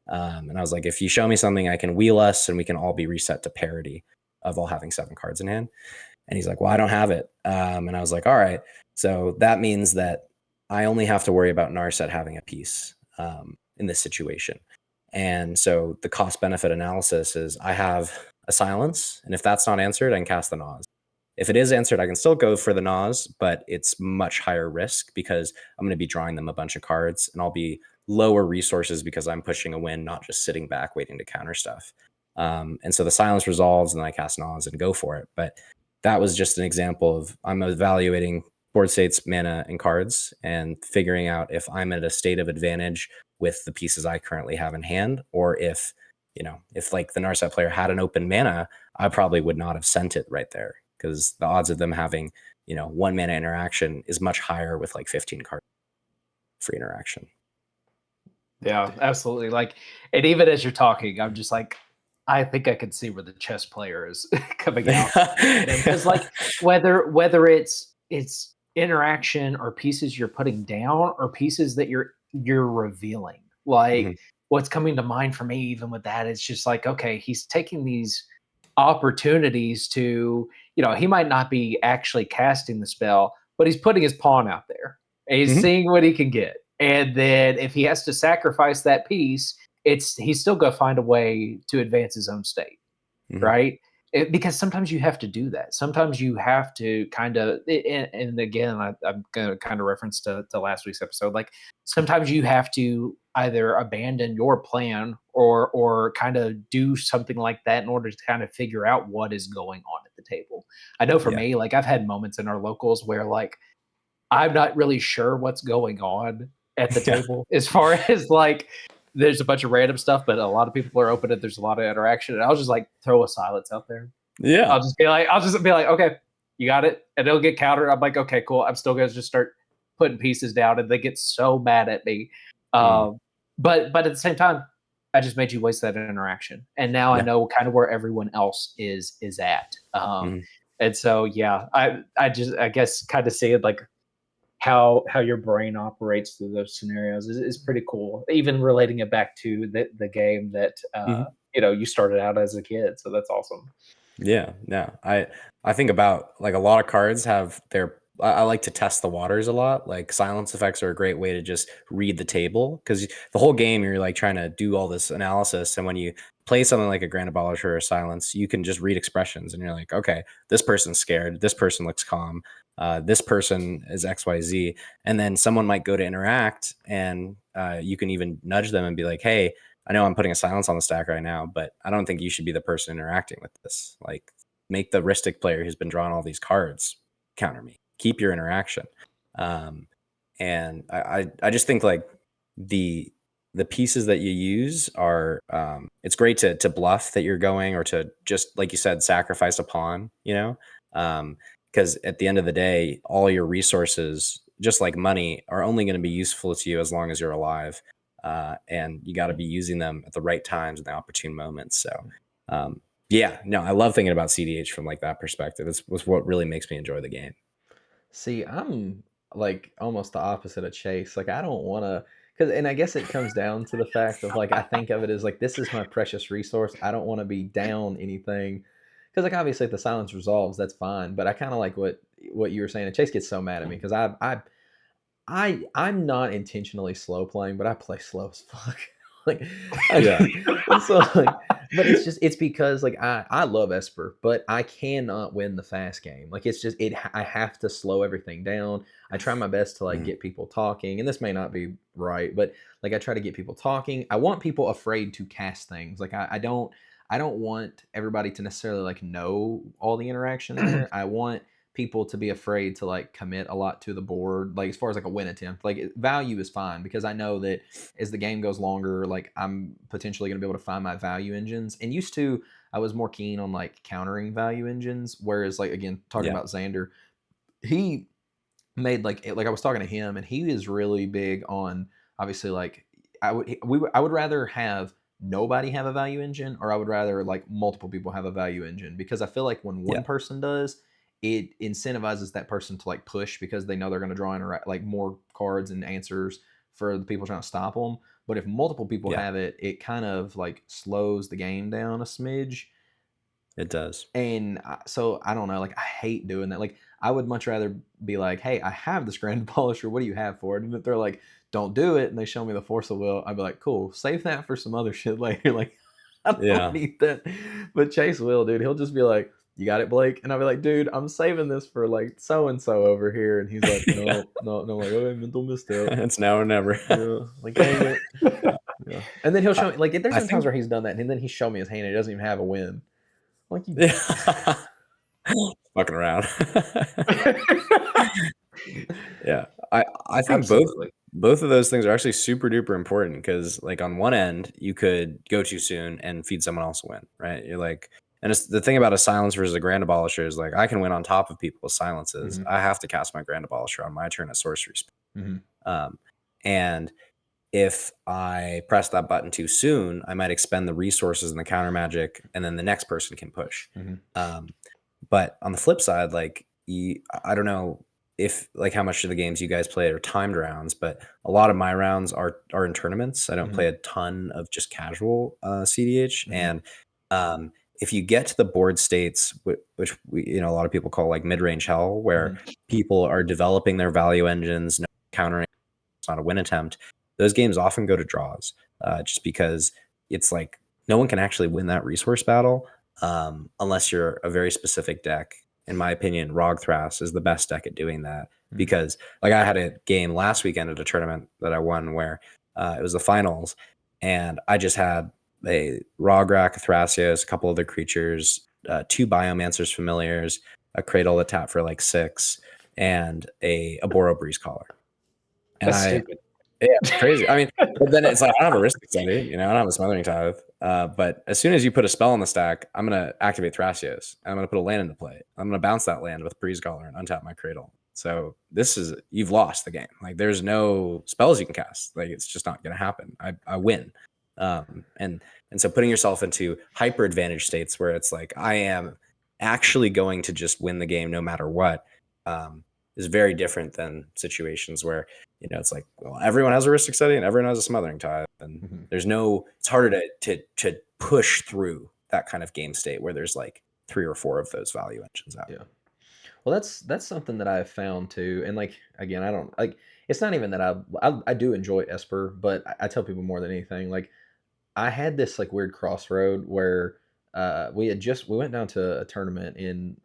And I was like, if you show me something, I can wheel us and we can all be reset to parity of all having 7 cards in hand. And he's like, well, I don't have it. And I was like, all right. So that means that I only have to worry about Narset having a piece in this situation. And so the cost benefit analysis is I have a silence. And if that's not answered, I can cast the Naws. If it is answered, I can still go for the Naws, but it's much higher risk because I'm going to be drawing them a bunch of cards, and I'll be lower resources because I'm pushing a win, not just sitting back waiting to counter stuff. And so the silence resolves, and then I cast Naws and go for it. But that was just an example of I'm evaluating board states, mana, and cards, and figuring out if I'm at a state of advantage with the pieces I currently have in hand, or if like the Narset player had an open mana, I probably would not have sent it right there, because the odds of them having, 1 mana interaction is much higher with like 15 cards free interaction. Yeah, absolutely. Like, and even as you're talking, I'm just like, I think I can see where the chess player is coming out. Because like whether it's interaction or pieces you're putting down or pieces that you're revealing. Like what's coming to mind for me even with that is just like, okay, he's taking these opportunities to, he might not be actually casting the spell, but he's putting his pawn out there. And he's seeing what he can get. And then if he has to sacrifice that piece, he's still going to find a way to advance his own state, right? Because sometimes you have to do that. Sometimes you have to kind of, and again, I'm going to kind of reference to last week's episode. Like sometimes you have to either abandon your plan or kind of do something like that in order to kind of figure out what is going on at the table. I know for me, like I've had moments in our locals where like I'm not really sure what's going on at the table as far as like there's a bunch of random stuff, but a lot of people are open and there's a lot of interaction. And I'll just like throw a silence out there. Yeah. I'll just be like, okay, you got it. And it'll get countered. I'm like, okay, cool. I'm still going to just start putting pieces down, and they get so mad at me. But at the same time, I just made you waste that interaction. And now I know kind of where everyone else is at. And so, I guess kind of see it like how your brain operates through those scenarios is pretty cool. Even relating it back to the game that you started out as a kid. So that's awesome. Yeah, no, I think about like a lot of cards have their. I like to test the waters a lot. Like silence effects are a great way to just read the table because the whole game you're like trying to do all this analysis, and when you play something like a Grand Abolisher or Silence, you can just read expressions, and you're like, okay, this person's scared, this person looks calm, this person is XYZ, and then someone might go to interact, and you can even nudge them and be like, hey, I know I'm putting a silence on the stack right now, but I don't think you should be the person interacting with this. Like, make the Ristic player who's been drawing all these cards counter me. Keep your interaction. And I just think like the pieces that you use are it's great to bluff that you're going, or to just, like you said, sacrifice a pawn, you know, because at the end of the day, all your resources, just like money, are only going to be useful to you as long as you're alive. And you got to be using them at the right times and the opportune moments. So, yeah, no, I love thinking about cEDH from like that perspective. It's what really makes me enjoy the game. See, I'm like almost the opposite of Chase. Like I don't want to, because, and I guess it comes down to the fact of like I think of it as like this is my precious resource. I don't want to be down anything, because like obviously if the silence resolves, that's fine. But I kind of like what you were saying. And Chase gets so mad at me because I'm not intentionally slow playing, but I play slow as fuck. Like, Yeah. so like, but it's because like I love Esper, but I cannot win the fast game. Like it's just I have to slow everything down. I try my best to like get people talking, and this may not be right, but like I try to get people talking. I want people afraid to cast things. Like I don't want everybody to necessarily like know all the interaction there. I want people to be afraid to like commit a lot to the board, like as far as like a win attempt. Like value is fine, because I know that as the game goes longer, like I'm potentially going to be able to find my value engines. And used to, I was more keen on like countering value engines, whereas like again talking about Xander, he made like I was talking to him, and he is really big on, obviously, like I would rather have nobody have a value engine, or I would rather like multiple people have a value engine, because I feel like when one person does, it incentivizes that person to like push, because they know they're going to draw in like more cards and answers for the people trying to stop them. But if multiple people have it, it kind of like slows the game down a smidge. It does. And so I don't know, like I hate doing that. Like I would much rather be like, hey, I have this Grand Polisher, what do you have for it? And if they're like, don't do it, and they show me the Force of Will, I'd be like, cool, save that for some other shit later. Like I don't need that. But Chase will, dude. He'll just be like, you got it, Blake? And I'll be like, dude, I'm saving this for like so and so over here. And he's like, no. Like, okay, mental misstep. It's now or never. Yeah, like dang it. Yeah. And then he'll show me, like there's some times where he's done that, and then he showed me his hand and he doesn't even have a win. Like you fucking around. Yeah. I think both of those things are actually super duper important, because like on one end you could go too soon and feed someone else a win, right? You're like, and it's the thing about a silence versus a Grand Abolisher is like I can win on top of people with silences. I have to cast my Grand Abolisher on my turn at sorcery speed. And if I press that button too soon, I might expend the resources and the counter magic, and then the next person can push. But on the flip side, like I don't know if like how much of the games you guys play are timed rounds, but a lot of my rounds are in tournaments. I don't play a ton of just casual cEDH. And if you get to the board states, which we, a lot of people call like mid-range hell, where people are developing their value engines, no countering, it's not a win attempt, those games often go to draws, just because it's like no one can actually win that resource battle unless you're a very specific deck. In my opinion, Rogthras is the best deck at doing that, because like I had a game last weekend at a tournament that I won where it was the finals, and I just had a Rograk, a Thrasios, a couple other creatures, 2 Biomancer's Familiars, a Cradle that tapped for like 6, and a Boro Breeze Caller. And That's stupid. Yeah, it's crazy. I mean, but then it's like I don't have a Ristic Study, I don't have a Smothering Tithe. But as soon as you put a spell on the stack, I'm gonna activate Thrasios. I'm gonna put a land into play. I'm gonna bounce that land with Breeze Caller and untap my Cradle. So you've lost the game. Like there's no spells you can cast. Like it's just not gonna happen. I win. And so putting yourself into hyper advantage states where it's like I am actually going to just win the game no matter what, is very different than situations where it's like, well, everyone has a Ristic Study and everyone has a Smothering Tithe, and it's harder to push through that kind of game state where there's like 3 or 4 of those value engines out. Yeah. Well, that's something that I've found too. And like, again, I don't like, it's not even that I do enjoy Esper, but I tell people more than anything, like I had this like weird crossroad where we went down to a tournament in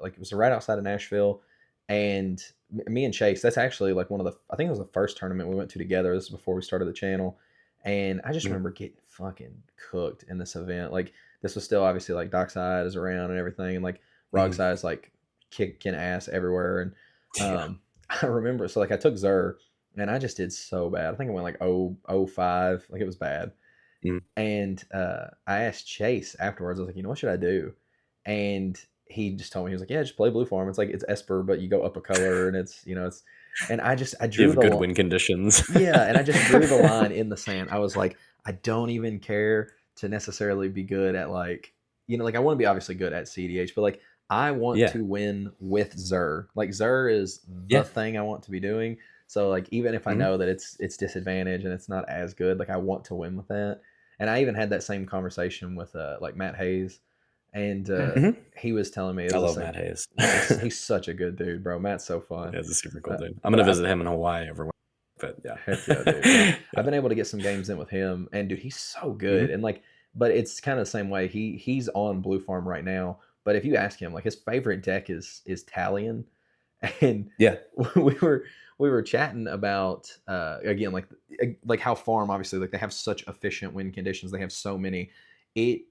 like it was right outside of Nashville, and me and Chase, that's actually like one of the, I think it was the first tournament we went to together. This is before we started the channel, and I just remember getting fucking cooked in this event. Like this was still obviously like Dockside is around and everything, and like Rockside is like kicking ass everywhere, and I remember, so like I took Zur and I just did so bad. I think I went like 0-5, like it was bad. And I asked Chase afterwards, I was like, what should I do? And he just told me, he was like, yeah, just play Blue Farm. It's like, it's Esper, but you go up a color, and it's, and I drew the good win conditions. Yeah. And I just drew the line in the sand. I was like, I don't even care to necessarily be good at like, like I want to be obviously good at cEDH, but like I want to win with Zur. Like Zur is the thing I want to be doing. So like even if I know that it's disadvantage and it's not as good, like I want to win with that. And I even had that same conversation with like Matt Hayes, and he was telling me, I love Matt Hayes. He's such a good dude, bro. Matt's so fun. He's a super cool dude. I'm gonna visit him in Hawaii every. But yeah, heck yeah, dude. I've been able to get some games in with him, and dude, he's so good. And like, but it's kind of the same way. He's on Blue Farm right now. But if you ask him, like his favorite deck is Talion, and we were chatting about again like how farm, obviously, like they have such efficient win conditions. They have so many. It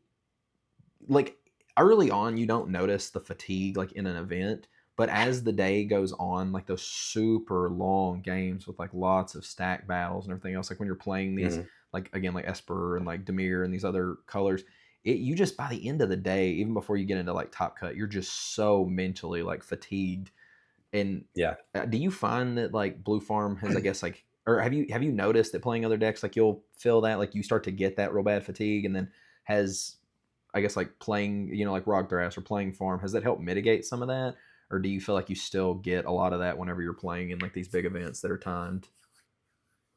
like early on you don't notice the fatigue like in an event, but as the day goes on, like those super long games with like lots of stack battles and everything else, like when you're playing these like again like Esper and like Dimir and these other colors, you just by the end of the day, even before you get into like Top Cut, you're just so mentally like fatigued. And do you find that like Blue Farm has, I guess, like, or have you noticed that playing other decks, like you'll feel that like you start to get that real bad fatigue, and then has, I guess, like playing, like Rogthras or playing Farm, has that helped mitigate some of that? Or do you feel like you still get a lot of that whenever you're playing in like these big events that are timed?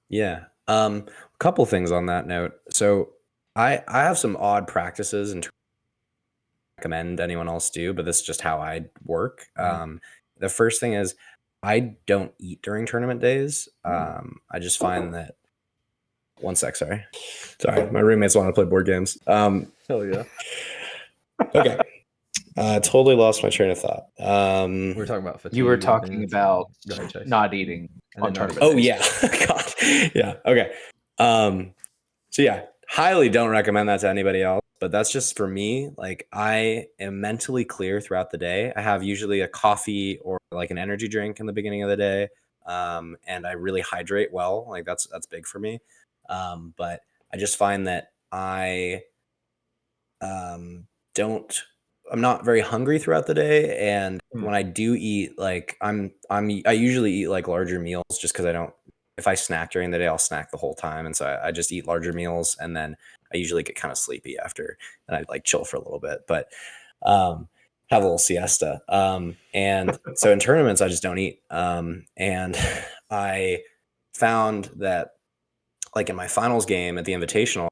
Yeah. A couple things on that note. So I have some odd practices and recommend anyone else do, but this is just how I work. The first thing is I don't eat during tournament days. I just find that one sec, sorry, my roommates want to play board games. Hell yeah. Okay. Totally lost my train of thought. We were talking about fatigue. You were talking about not eating on tournament days. Oh yeah. God. Yeah. Okay. So yeah, highly don't recommend that to anybody else, but that's just for me. Like I am mentally clear throughout the day. I have usually a coffee or like an energy drink in the beginning of the day. And I really hydrate well. Like that's big for me. But I just find that I'm not very hungry throughout the day. And when I do eat, like I usually eat like larger meals just because if I snack during the day, I'll snack the whole time. And so I just eat larger meals, and then I usually get kind of sleepy after, and I like chill for a little bit, but have a little siesta. And so in tournaments, I just don't eat. And I found that like in my finals game at the Invitational,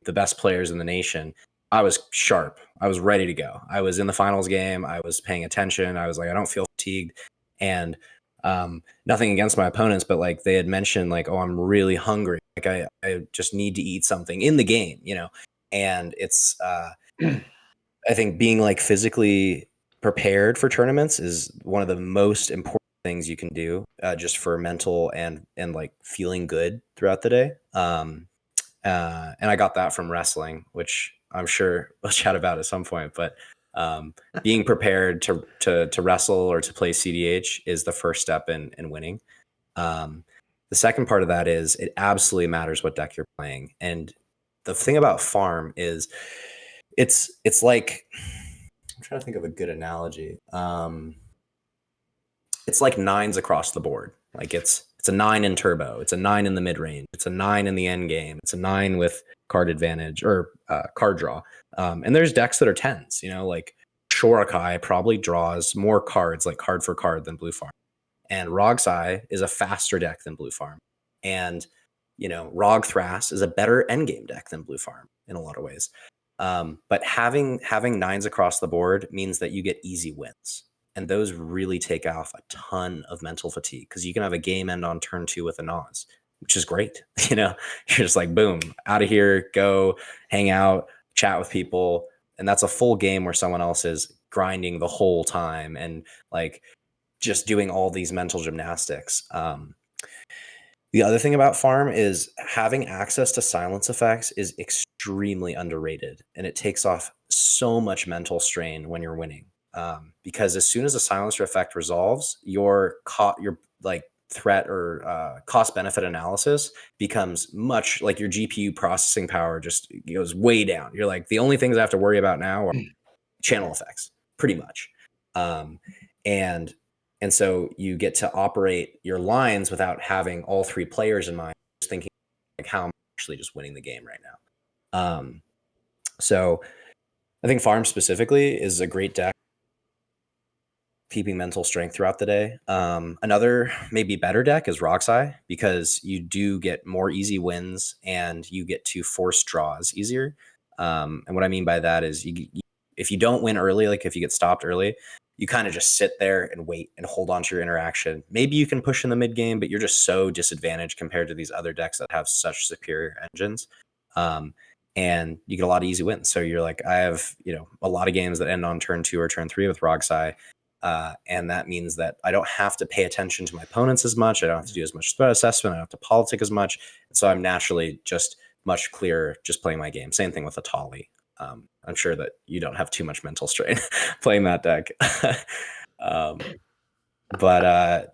the best players in the nation, I was sharp. I was ready to go. I was in the finals game. I was paying attention. I was like, I don't feel fatigued. And nothing against my opponents, but like they had mentioned like, oh, I'm really hungry. Like I just need to eat something in the game, and it's, I think being like physically prepared for tournaments is one of the most important things you can do, just for mental and like feeling good throughout the day. And I got that from wrestling, which I'm sure we'll chat about at some point, but being prepared to wrestle or to play cEDH is the first step in winning. The second part of that is it absolutely matters what deck you're playing. And the thing about farm is it's like, I'm trying to think of a good analogy. It's like 9s across the board. Like it's a 9 in turbo. It's a 9 in the mid range. It's a 9 in the end game. It's a 9 with card advantage or card draw. And there's decks that are 10s, like Shorakai probably draws more cards, like card for card, than Blue Farm. And Rogsai is a faster deck than Blue Farm. And, Rogthras is a better endgame deck than Blue Farm in a lot of ways. But having 9s across the board means that you get easy wins. And those really take off a ton of mental fatigue, because you can have a game end on turn 2 with a Nas, which is great. You're just like, boom, out of here, go hang out, chat with people. And that's a full game where someone else is grinding the whole time and like just doing all these mental gymnastics. The other thing about farm is having access to silence effects is extremely underrated, and it takes off so much mental strain when you're winning. Because as soon as a silencer effect resolves, your like threat or cost benefit analysis becomes much like your GPU processing power just goes way down. You're like, the only things I have to worry about now are channel effects, pretty much. And so you get to operate your lines without having all 3 players in mind, just thinking like, how am I actually just winning the game right now? So I think farm specifically is a great deck, keeping mental strength throughout the day. Another maybe better deck is Roxai, because you do get more easy wins and you get to force draws easier. And what I mean by that is if you don't win early, like if you get stopped early, you kind of just sit there and wait and hold on to your interaction. Maybe you can push in the mid game, but you're just so disadvantaged compared to these other decks that have such superior engines. And you get a lot of easy wins. So you're like, I have, a lot of games that end on turn 2 or turn 3 with Roxai. And that means that I don't have to pay attention to my opponents as much. I don't have to do as much threat assessment. I don't have to politic as much. And so I'm naturally just much clearer just playing my game. Same thing with Atali. I'm sure that you don't have too much mental strain playing that deck. But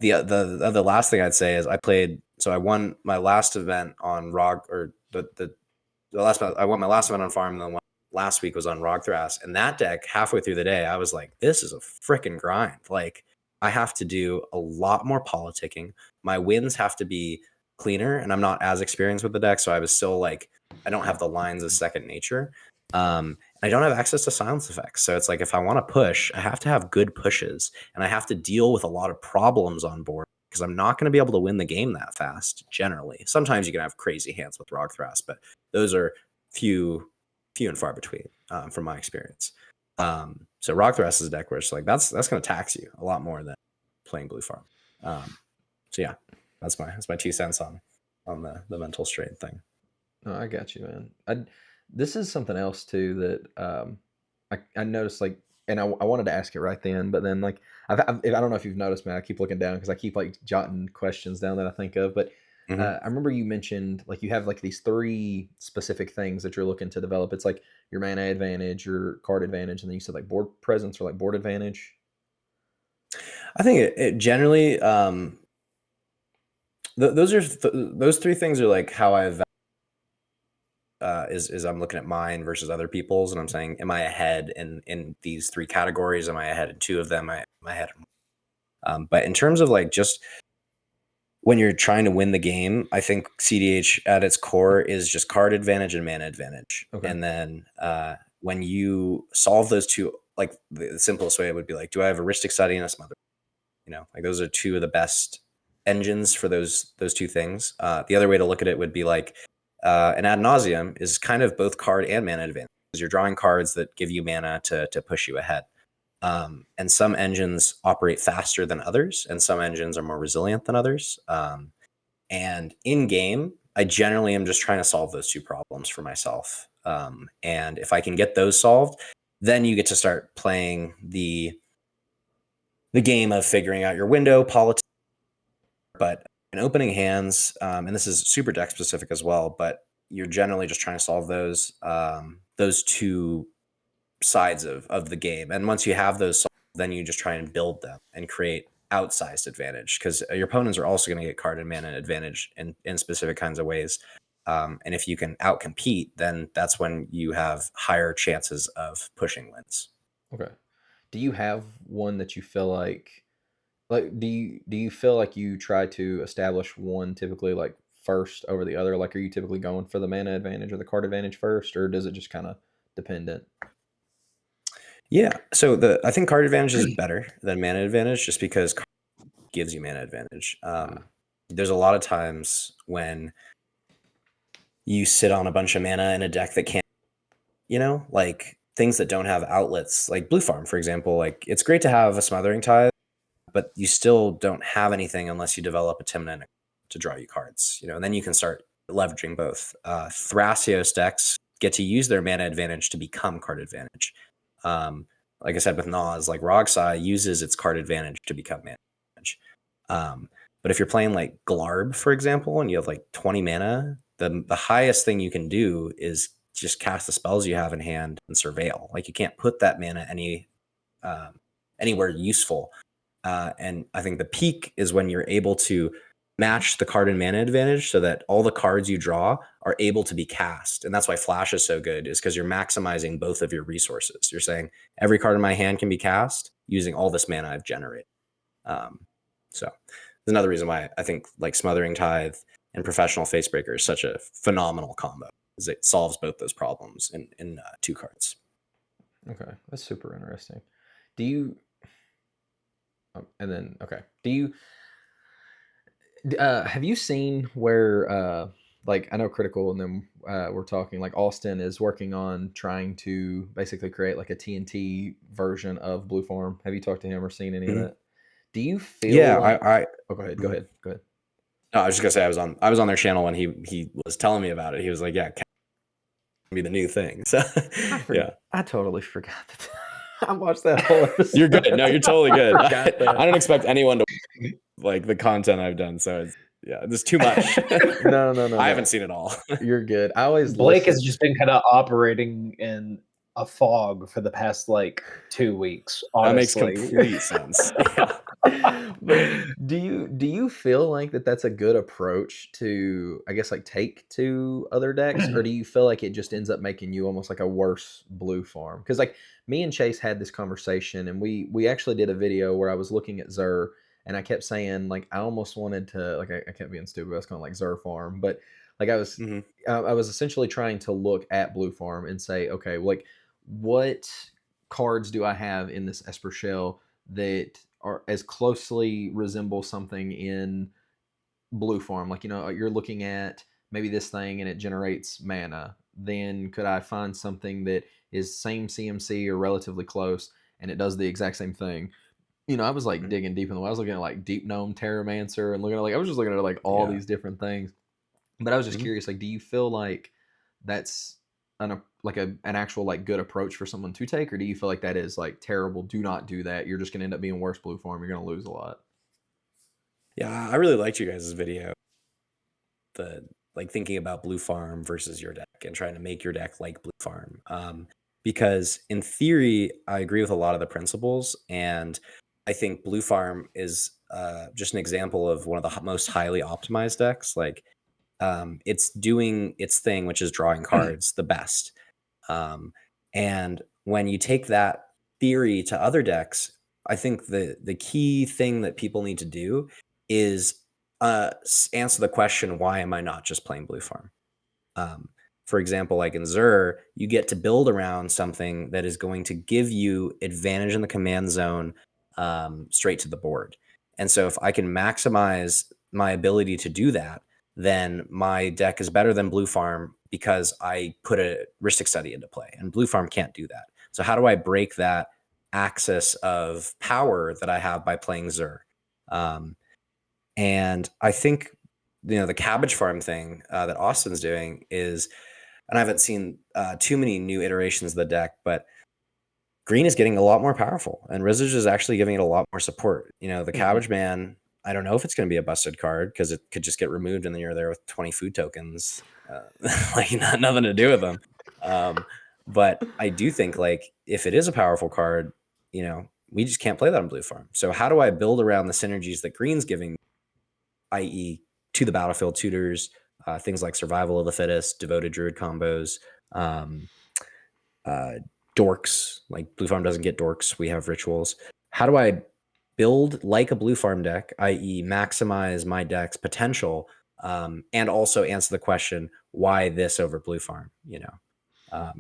the last thing I'd say is I won my last event on ROG, or I won my last event on farm, and then one last week was on Rogthras. And that deck, halfway through the day, I was like, this is a freaking grind. Like, I have to do a lot more politicking. My wins have to be cleaner, and I'm not as experienced with the deck, so I was still like, I don't have the lines as second nature. I don't have access to silence effects. So it's like, if I want to push, I have to have good pushes, and I have to deal with a lot of problems on board, because I'm not going to be able to win the game that fast generally. Sometimes you can have crazy hands with Rogthras, but those are few and far between from my experience. So Rogthras is a deck where it's like, that's going to tax you a lot more than playing Blue Farm. So yeah, that's my 2 cents on the mental strain thing. No, I got you, man. This is something else too that I noticed, like, and I wanted to ask it right then, but then like I don't know if you've noticed, man. I keep looking down because I keep like jotting questions down that I think of. But I remember you mentioned like you have like these 3 specific things that you're looking to develop. It's like your mana advantage, your card advantage, and then you said like board presence or like board advantage. I think it generally those 3 things are like how I've is I'm looking at mine versus other people's, and I'm saying, am I ahead in these 3 categories? Am I ahead in 2 of them? Am I ahead? But in terms of like just when you're trying to win the game, I think cEDH at its core is just card advantage and mana advantage. Okay. And then when you solve those 2, like the simplest way would be like, do I have heuristic study and a smother? Like those are 2 of the best engines for those 2 things. The other way to look at it would be like, an ad nauseum is kind of both card and mana advantage, because you're drawing cards that give you mana to push you ahead. And some engines operate faster than others, and some engines are more resilient than others. And in game, I generally am just trying to solve those 2 problems for myself. And if I can get those solved, then you get to start playing the game of figuring out your window, politics. But in opening hands, and this is super deck specific as well, but you're generally just trying to solve those 2 sides of the game. And once you have those solved, then you just try and build them and create outsized advantage, because your opponents are also going to get card and mana advantage in specific kinds of ways. And if you can outcompete, then that's when you have higher chances of pushing wins. Okay. Do you have one that you feel like do you feel like you try to establish one typically like first over the other? Like, are you typically going for the mana advantage or the card advantage first, or does it just kind of dependent? Yeah, so I think card advantage is better than mana advantage, just because card gives you mana advantage. There's a lot of times when you sit on a bunch of mana in a deck that can't you know, like things that don't have outlets, like Blue Farm, for example. Like it's great to have a Smothering Tithe, but you still don't have anything unless you develop a Tymna to draw you cards, you know, and then you can start leveraging both. Thrasios decks get to use their mana advantage to become card advantage. Like I said with Nas, like Rogsai uses its card advantage to become mana advantage. But if you're playing like Glarb, for example, and you have like 20 mana, the highest thing you can do is just cast the spells you have in hand and surveil. Like you can't put that mana anywhere useful. And I think the peak is when you're able to match the card and mana advantage so that all the cards you draw are able to be cast. And that's why Flash is so good, is because you're maximizing both of your resources. You're saying every card in my hand can be cast using all this mana I've generated. So there's another reason why I think like Smothering Tithe and Professional Facebreaker is such a phenomenal combo, is it solves both those problems in 2 cards. Okay, that's super interesting. Do you and then okay, do you have you seen where like I know Critical and then we're talking like Austin is working on trying to basically create like a TNT version of Blue Farm. Have you talked to him or seen any of that? Do you feel like... Oh, go ahead. No, I was just gonna say I was on their channel when he was telling me about it. He was like, yeah, can be the new thing. So yeah, I totally forgot that. I watched that whole episode. You're good. No, you're totally good. I don't expect anyone to like the content I've done. So it's, yeah, there's too much. No. I haven't seen it all. You're good. I always Blake has just been kind of operating in a fog for the past like 2 weeks. Honestly. That makes complete sense. Yeah. But do you feel like that's a good approach to, I guess, like take to other decks, or do you feel like it just ends up making you almost like a worse Blue Farm? Because like me and Chase had this conversation, and we actually did a video where I was looking at Xur, and I kept saying like I almost wanted to, like I kept being stupid. I was kind of like Xur Farm, but like I was essentially trying to look at Blue Farm and say, okay, like what cards do I have in this Esper Shell that are as closely resemble something in Blue Farm? Like, you know, you're looking at maybe this thing and it generates mana. Then could I find something that is same CMC or relatively close and it does the exact same thing? You know, I was like digging deep in the way. I was looking at like Deep Gnome Terramancer and looking at like, I was just looking at like all these different things. But I was just curious, like, do you feel like that's an actual like good approach for someone to take, or do you feel like that is like terrible? Do not do that. You're just going to end up being worse Blue Farm. You're going to lose a lot. Yeah, I really liked you guys' video. The like thinking about Blue Farm versus your deck and trying to make your deck like Blue Farm. Because in theory, I agree with a lot of the principles, and I think Blue Farm is just an example of one of the most highly optimized decks. Like it's doing its thing, which is drawing cards the best. And when you take that theory to other decks, I think the key thing that people need to do is answer the question, why am I not just playing Blue Farm? For example, like in Xur, you get to build around something that is going to give you advantage in the command zone straight to the board. And so if I can maximize my ability to do that, then my deck is better than Blue Farm because I put a heuristic study into play, and Blue Farm can't do that. So how do I break that axis of power that I have by playing Xur? And I think, you know, the Cabbage Farm thing that Austin's doing is, and I haven't seen too many new iterations of the deck, but green is getting a lot more powerful, and Rizzage is actually giving it a lot more support. You know, the Cabbage Man, I don't know if it's going to be a busted card because it could just get removed and then you're there with 20 food tokens, like nothing to do with them. But I do think like if it is a powerful card, you know, we just can't play that on Blue Farm. So how do I build around the synergies that green's giving, i.e. to the battlefield tutors, things like Survival of the Fittest, Devoted Druid combos, dorks, like Blue Farm doesn't get dorks. We have rituals. How do I build like a Blue Farm deck, i.e. maximize my deck's potential, and also answer the question, why this over Blue Farm, you know?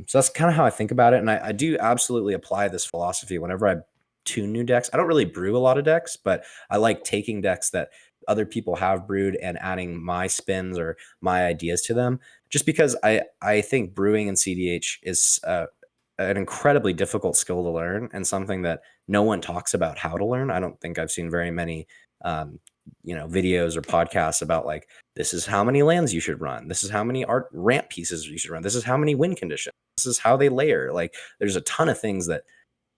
So that's kind of how I think about it. And I do absolutely apply this philosophy whenever I tune new decks. I don't really brew a lot of decks, but I like taking decks that other people have brewed and adding my spins or my ideas to them. just because I think brewing in cEDH is an incredibly difficult skill to learn, and something that no one talks about how to learn. I don't think I've seen very many videos or podcasts about like, this is how many lands you should run, this is how many art ramp pieces you should run, this is how many win conditions, this is how they layer. Like, there's a ton of things that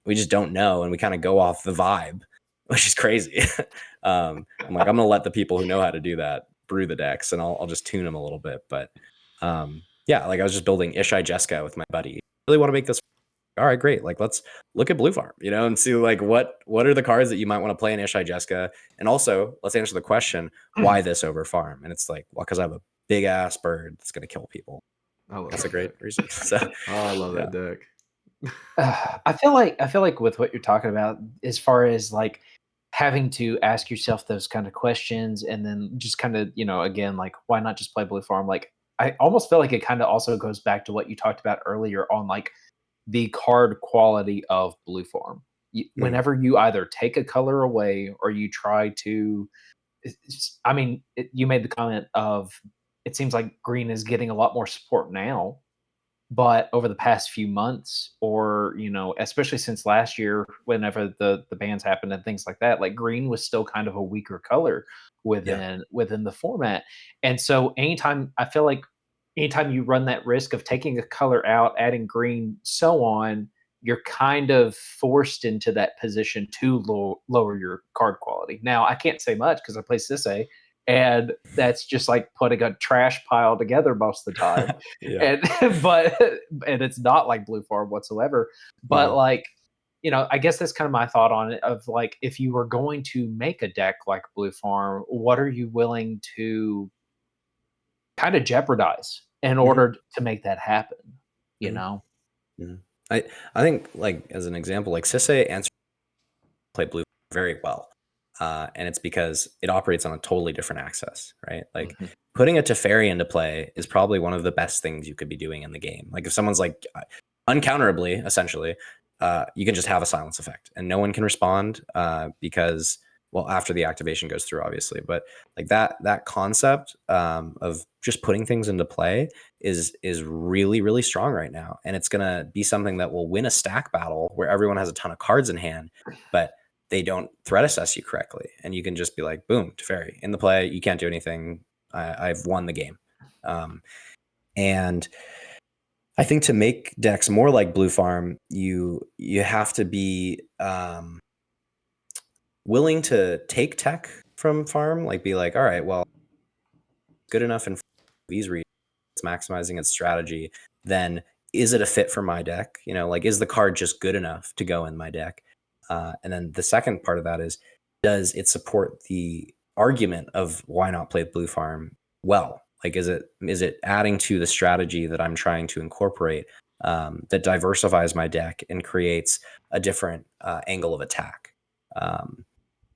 we just don't know, and we kind of go off the vibe, which is crazy. I'm like, I'm gonna let the people who know how to do that brew the decks, and I'll just tune them a little bit. But yeah, like I was just building Ishai Jeska with my buddy. Really want to make this. All right, great. Like, let's look at Blue Farm, and see like what are the cards that you might want to play in Ishai Jeska, and also let's answer the question, why this over farm? And it's like, well, because I have a big ass bird that's gonna kill people. That's a great reason. So I love that deck. I feel like with what you're talking about, as far as like having to ask yourself those kind of questions, and then just kind of, again, like, why not just play Blue Farm? Like, I almost feel like it kind of also goes back to what you talked about earlier on, like the card quality of Blue Farm. Whenever you either take a color away or you try to, I mean, you made the comment of, it seems like green is getting a lot more support now. But over the past few months, or especially since last year, whenever the bans happened and things like that, like green was still kind of a weaker color within the format. And so I feel like anytime you run that risk of taking a color out, adding green, so on, you're kind of forced into that position to lower your card quality. Now, I can't say much because I play Sisay, and that's just like putting a trash pile together most of the time. And it's not like Blue Farm whatsoever. But like, I guess that's kind of my thought on it, of like, if you were going to make a deck like Blue Farm, what are you willing to kind of jeopardize in order to make that happen? I think, like, as an example, like Sisay play Blue very well. And it's because it operates on a totally different axis, right? Like, putting a Teferi into play is probably one of the best things you could be doing in the game. Like, if someone's like, uncounterably, essentially, you can just have a silence effect and no one can respond because, well, after the activation goes through, obviously. But like that concept of just putting things into play is really, really strong right now. And it's going to be something that will win a stack battle where everyone has a ton of cards in hand, but they don't threat assess you correctly. And you can just be like, boom, Teferi in the play. You can't do anything. I've won the game. And I think to make decks more like Blue Farm, you have to be willing to take tech from farm, like be like, all right, well, good enough in these reasons, it's maximizing its strategy, then is it a fit for my deck? Like, is the card just good enough to go in my deck? And then the second part of that is, does it support the argument of why not play Blue Farm well? Like, is it adding to the strategy that I'm trying to incorporate that diversifies my deck and creates a different angle of attack?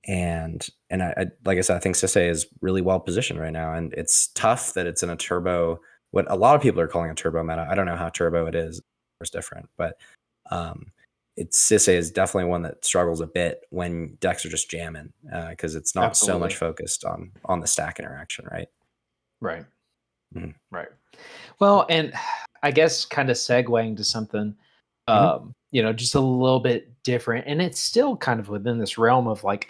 And I, like I said, I think Sisay is really well positioned right now, and it's tough that it's in a turbo, what a lot of people are calling a turbo meta. I don't know how turbo it is. It's different, but Sisay is definitely one that struggles a bit when decks are just jamming because it's not so much focused on the stack interaction, right? Right. Right. Well, and I guess kind of segueing to something, just a little bit different, and it's still kind of within this realm of like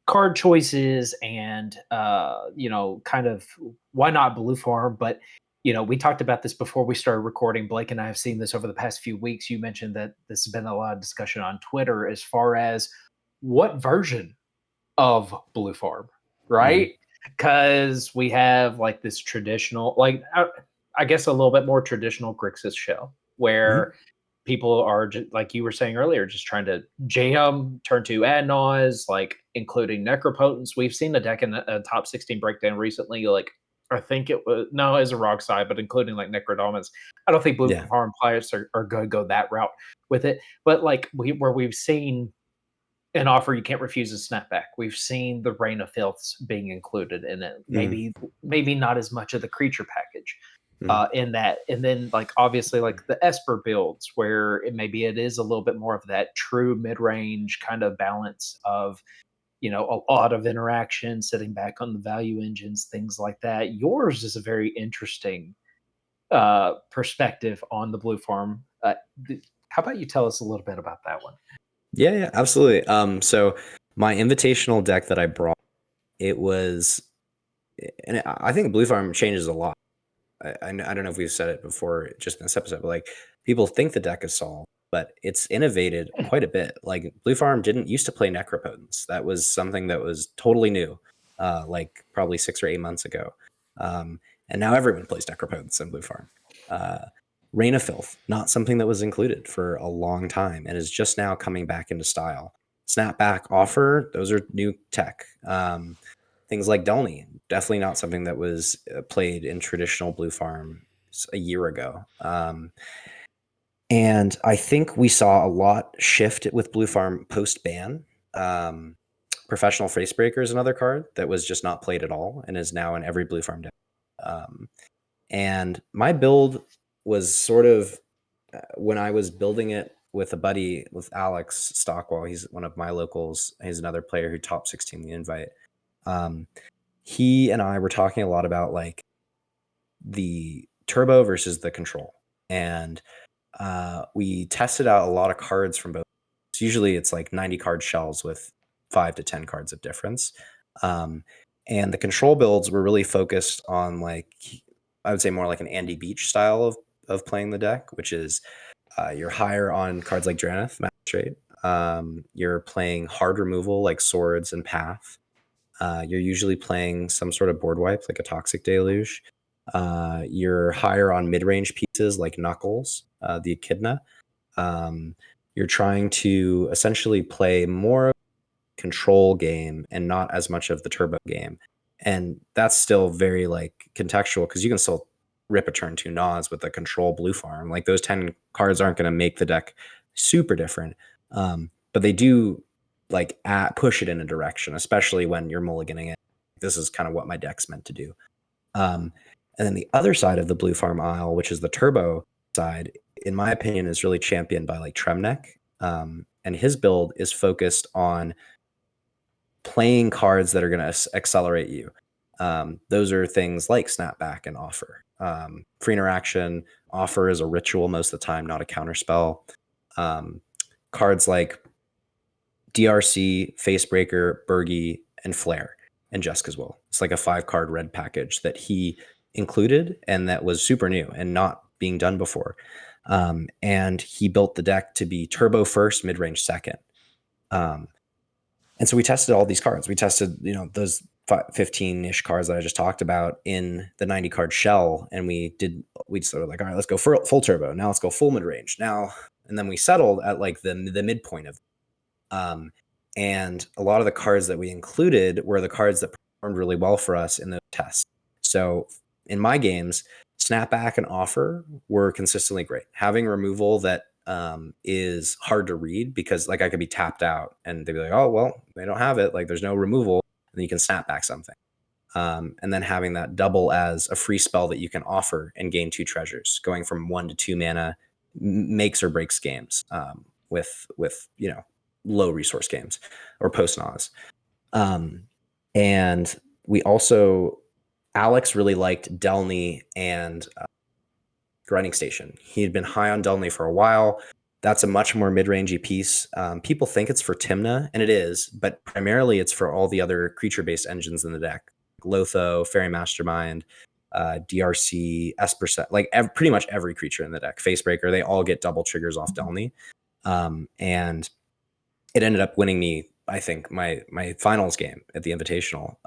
card choices and kind of why not Blue Farm. But we talked about this before we started recording. Blake and I have seen this over the past few weeks. You mentioned that this has been a lot of discussion on Twitter as far as what version of Blue Farm, right? Because we have like this traditional, like I guess a little bit more traditional Grixis shell, where people are just, like you were saying earlier, just trying to jam turn 2 Adnons, like including Necropotence. We've seen a deck in a top 16 breakdown recently, like I think it was, no, as a rock side, but including like Necrodominus. I don't think Blue Farm players are going to go that route with it. But like where we've seen an offer you can't refuse a snapback. We've seen the Reign of Filths being included in it. Maybe not as much of the creature package in that. And then like obviously like the Esper builds where it is a little bit more of that true mid-range kind of balance of a lot of interaction, sitting back on the value engines, things like that. Yours is a very interesting perspective on the blue farm. How about you tell us a little bit about that one? Yeah, absolutely. So my invitational deck that I brought, it was, and I think blue farm changes a lot. I don't know if we've said it before just in this episode, but like people think the deck is solved, but it's innovated quite a bit. Like blue farm didn't used to play necropotence. That was something that was totally new, like probably 6 or 8 months ago. And now everyone plays necropotence in blue farm. Reign of Filth, not something that was included for a long time and is just now coming back into style. Snapback Offer, those are new tech. Things like Delny, definitely not something that was played in traditional blue farm a year ago. And I think we saw a lot shift with blue farm post ban. Professional Facebreaker is another card that was just not played at all and is now in every blue farm deck. And my build was sort of when I was building it with a buddy, with Alex Stockwell. He's one of my locals. He's another player who top 16 the invite. He and I were talking a lot about like the turbo versus the control. And we tested out a lot of cards from both. So usually it's like 90 card shells with 5 to 10 cards of difference. And the control builds were really focused on like, I would say more like an Andy Beach style of playing the deck, which is you're higher on cards like Dranith, Magistrate. You're playing hard removal like Swords and Path. You're usually playing some sort of board wipe like a Toxic Deluge. You're higher on mid-range pieces like Knuckles, the Echidna. You're trying to essentially play more control game and not as much of the turbo game. And that's still very like contextual because you can still rip a turn 2 Nas with a control blue farm. Like those 10 cards aren't going to make the deck super different. But they do like push it in a direction, especially when you're mulliganing it. This is kind of what my deck's meant to do. And then the other side of the blue farm aisle, which is the turbo side, in my opinion, is really championed by like Tremnek. And his build is focused on playing cards that are going to accelerate you. Those are things like Snapback and Offer. Free Interaction, Offer is a ritual most of the time, not a counterspell. Cards like DRC, Facebreaker, Bergie, and Flare, and Jessica's Will. It's like a 5-card red package that he included and that was super new and not being done before. And he built the deck to be turbo first, mid-range second. And so we tested all these cards. We tested, those 15-ish cards that I just talked about in the 90 card shell. And we sort of like, all right, let's go for full turbo. Now let's go full mid-range now. And then we settled at like the midpoint of and a lot of the cards that we included were the cards that performed really well for us in those tests. So in my games, Snapback and Offer were consistently great. Having removal that is hard to read because like I could be tapped out and they'd be like, oh, well, they don't have it. Like there's no removal. And then you can snap back something. And then having that double as a free spell that you can offer and gain 2 treasures, going from 1 to 2 mana makes or breaks games with low resource games or post-Nas. And we also, Alex really liked Delny and Grinding Station. He had been high on Delny for a while. That's a much more mid-rangey piece. People think it's for Tymna, and it is, but primarily it's for all the other creature-based engines in the deck. Lotho, Fairy Mastermind, DRC, Esperset, like pretty much every creature in the deck. Facebreaker, they all get double triggers off Delny. And it ended up winning me, I think, my finals game at the Invitational,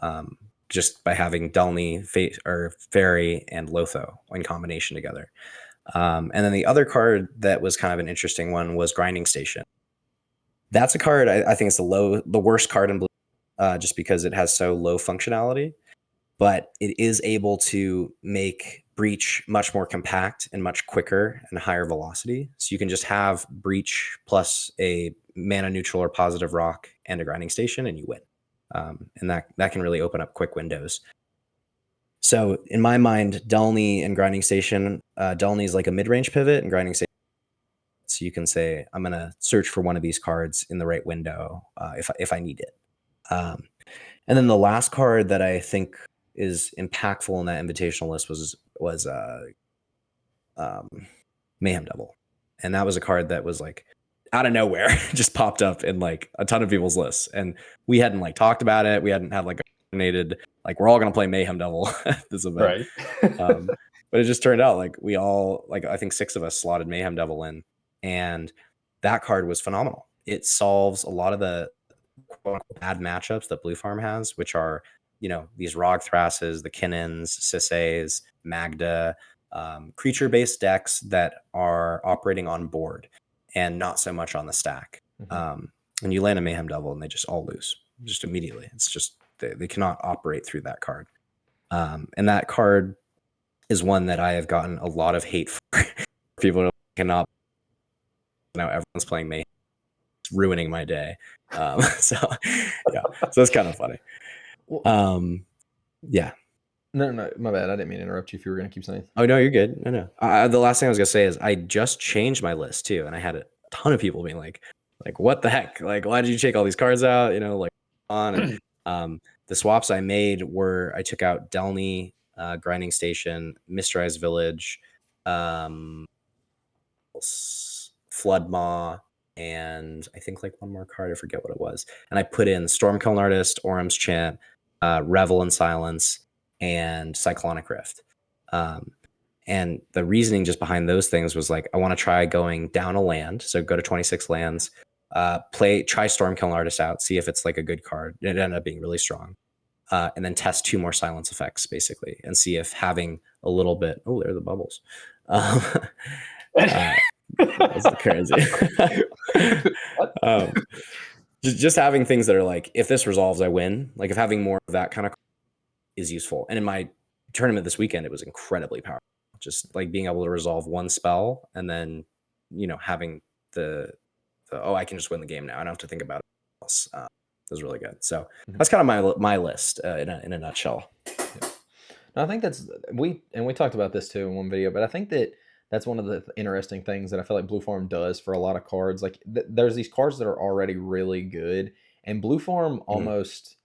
just by having Delny, Fairy, and Lotho in combination together. And then the other card that was kind of an interesting one was Grinding Station. That's a card I think it's the worst card in blue, just because it has so low functionality, but it is able to make Breach much more compact and much quicker and higher velocity. So you can just have Breach plus a mana neutral or positive rock and a Grinding Station and you win. And that can really open up quick windows. So in my mind, Delny and Grinding Station, Delny is like a mid-range pivot and Grinding Station. So you can say, I'm going to search for one of these cards in the right window if I need it. And then the last card that I think is impactful in that invitational list was Mayhem Devil, and that was a card that was like out of nowhere just popped up in like a ton of people's lists, and we hadn't like talked about it. We hadn't had like a coordinated like we're all gonna play Mayhem Devil at this event, right? But it just turned out like we all like I think 6 of us slotted Mayhem Devil in, and that card was phenomenal. It solves a lot of the bad matchups that Blue Farm has, which are, you know, these Rog Thrasses, the Kinnons, Sisseys, Magda, creature-based decks that are operating on board and not so much on the stack. And you land a Mayhem Devil and they just all lose just immediately. It's just they cannot operate through that card. And that card is one that I have gotten a lot of hate for. People cannot. Now everyone's playing Mayhem. It's ruining my day. So yeah, so it's kind of funny. Yeah. No, my bad. I didn't mean to interrupt you if you were going to keep saying. Oh, no, you're good. No. The last thing I was going to say is I just changed my list too. And I had a ton of people being like, what the heck? Like, why did you take all these cards out? You know, like on. And, the swaps I made were I took out Delny, Grinding Station, Mysterized Village, Flood Maw, and I think like one more card. I forget what it was. And I put in Stormkiln Artist, Orem's Chant, Revel in Silence, and Cyclonic Rift. And the reasoning just behind those things was like, I want to try going down a land. So go to 26 lands, try Stormkiln Artist out, see if it's like a good card. It ended up being really strong. And then test 2 more silence effects basically, and see if having a little bit, oh, there are the bubbles. That's crazy. Just having things that are like, if this resolves, I win. Like if having more of that kind of is useful. And in my tournament this weekend, it was incredibly powerful. Just like being able to resolve one spell and then, you know, having the I can just win the game now. I don't have to think about it else. It was really good. So that's kind of my list in a nutshell. Yeah. No, I think we talked about this too in one video, but I think that's one of the interesting things that I feel like Blue Farm does for a lot of cards. Like there's these cards that are already really good, and Blue Farm almost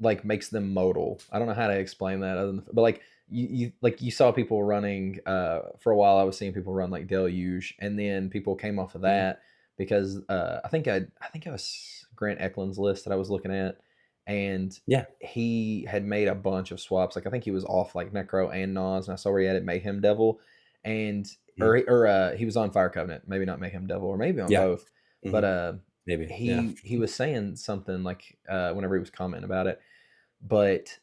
like makes them modal. I don't know how to explain that, but like you saw people running for a while. I was seeing people run like Deluge, and then people came off of that because I think it was Grant Eklund's list that I was looking at, and he had made a bunch of swaps. Like I think he was off like Necro and Nas, and I saw where he added Mayhem Devil, and or he was on Fire Covenant, maybe not Mayhem Devil, or maybe on both, but maybe he was saying something like whenever he was commenting about it, but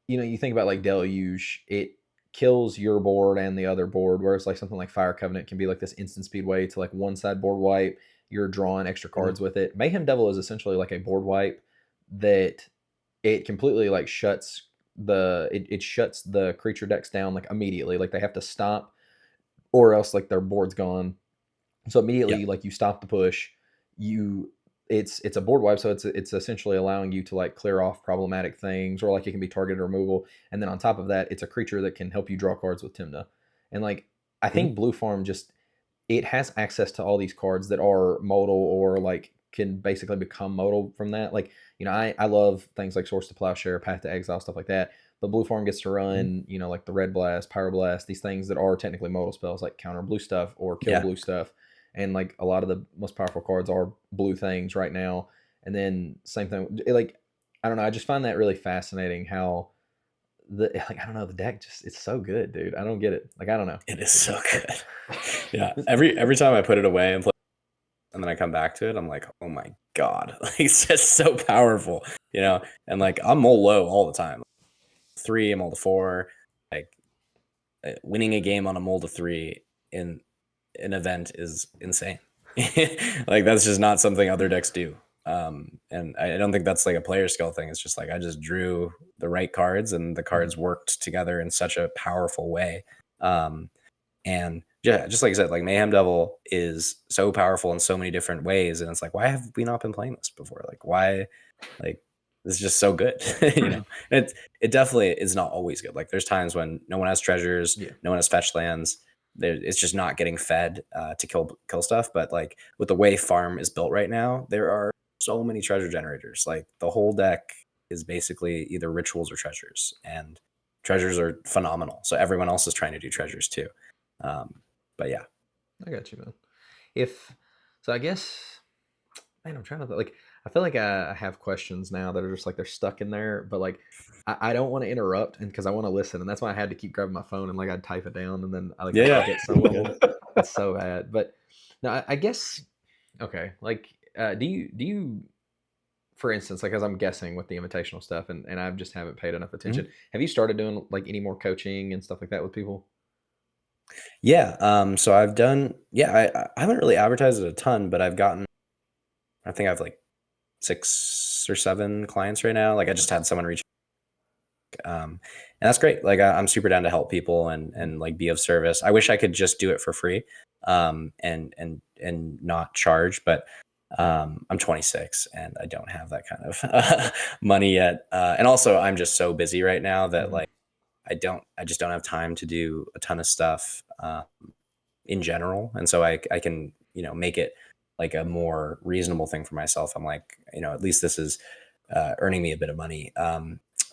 you know, you think about like Deluge, it kills your board and the other board, whereas like something like Fire Covenant can be like this instant speed way to like one side board wipe. You're drawing extra cards with it. Mayhem Devil is essentially like a board wipe that it completely like shuts it shuts the creature decks down like immediately. Like they have to stop, or else like their board's gone. So immediately like you stop the push, it's a board wipe, so it's essentially allowing you to like clear off problematic things, or like it can be targeted removal, and then on top of that, it's a creature that can help you draw cards with Tymna. And like I think Blue Farm it has access to all these cards that are modal or like can basically become modal from that. Like, you know, I love things like Source to Plowshare, Path to Exile, stuff like that. But Blue Farm gets to run, you know, like the Red Blast, Pyroblast, these things that are technically modal spells, like counter blue stuff or kill blue stuff. And like a lot of the most powerful cards are blue things right now. And then same thing, like, I don't know, I just find that really fascinating how the deck it's so good, dude. I don't get it. Like, I don't know. It is so good. Yeah. Every time I put it away and play, and then I come back to it, I'm like, oh my God. Like, it's just so powerful, you know? And like, I'm mole low all the time. 3, I'm mole to 4. Like, winning a game on a mole to 3 in an event is insane. Like, that's just not something other decks do. And I don't think that's like a player skill thing. It's just like I just drew the right cards and the cards worked together in such a powerful way. And yeah, just like I said, like Mayhem Devil is so powerful in so many different ways, and it's like, why have we not been playing this before? Like, why? Like, this is just so good. You know, and it definitely is not always good. Like, there's times when no one has treasures, no one has fetch lands. It's just not getting fed to kill stuff. But like with the way farm is built right now, there are so many treasure generators. Like the whole deck is basically either rituals or treasures, and treasures are phenomenal. So everyone else is trying to do treasures too. But yeah, I got you, man. I guess, man, I'm trying to like. I feel like I have questions now that are just like they're stuck in there, but like I don't want to interrupt, and because I want to listen, and that's why I had to keep grabbing my phone and like I'd type it down, and then I like forget some of them. It's so bad, but no, I guess okay. Like, do you for instance, like as I'm guessing with the invitational stuff, and I just haven't paid enough attention. Have you started doing like any more coaching and stuff like that with people? Yeah. So I've done, I haven't really advertised it a ton, but I think I have like 6 or 7 clients right now. Like I just had someone reach, and that's great. Like I'm super down to help people and like be of service. I wish I could just do it for free, and not charge, but I'm 26 and I don't have that kind of money yet. And also I'm just so busy right now that like I just don't have time to do a ton of stuff in general. And so I can, make it like a more reasonable thing for myself. I'm like, at least this is earning me a bit of money.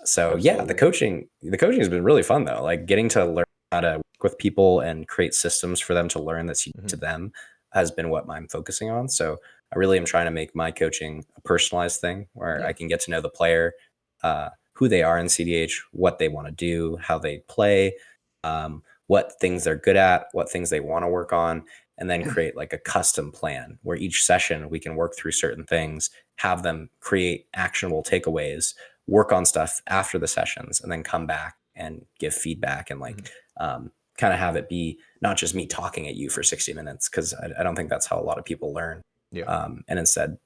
So Absolutely. yeah, the coaching has been really fun though. Like getting to learn how to work with people and create systems for them to learn that's unique to them has been what I'm focusing on. So I really am trying to make my coaching a personalized thing where I can get to know the player, who they are in cEDH, what they want to do, how they play, what things they're good at, what things they want to work on, and then create like a custom plan where each session we can work through certain things, have them create actionable takeaways, work on stuff after the sessions, and then come back and give feedback and like kind of have it be not just me talking at you for 60 minutes, because I don't think that's how a lot of people learn. And instead,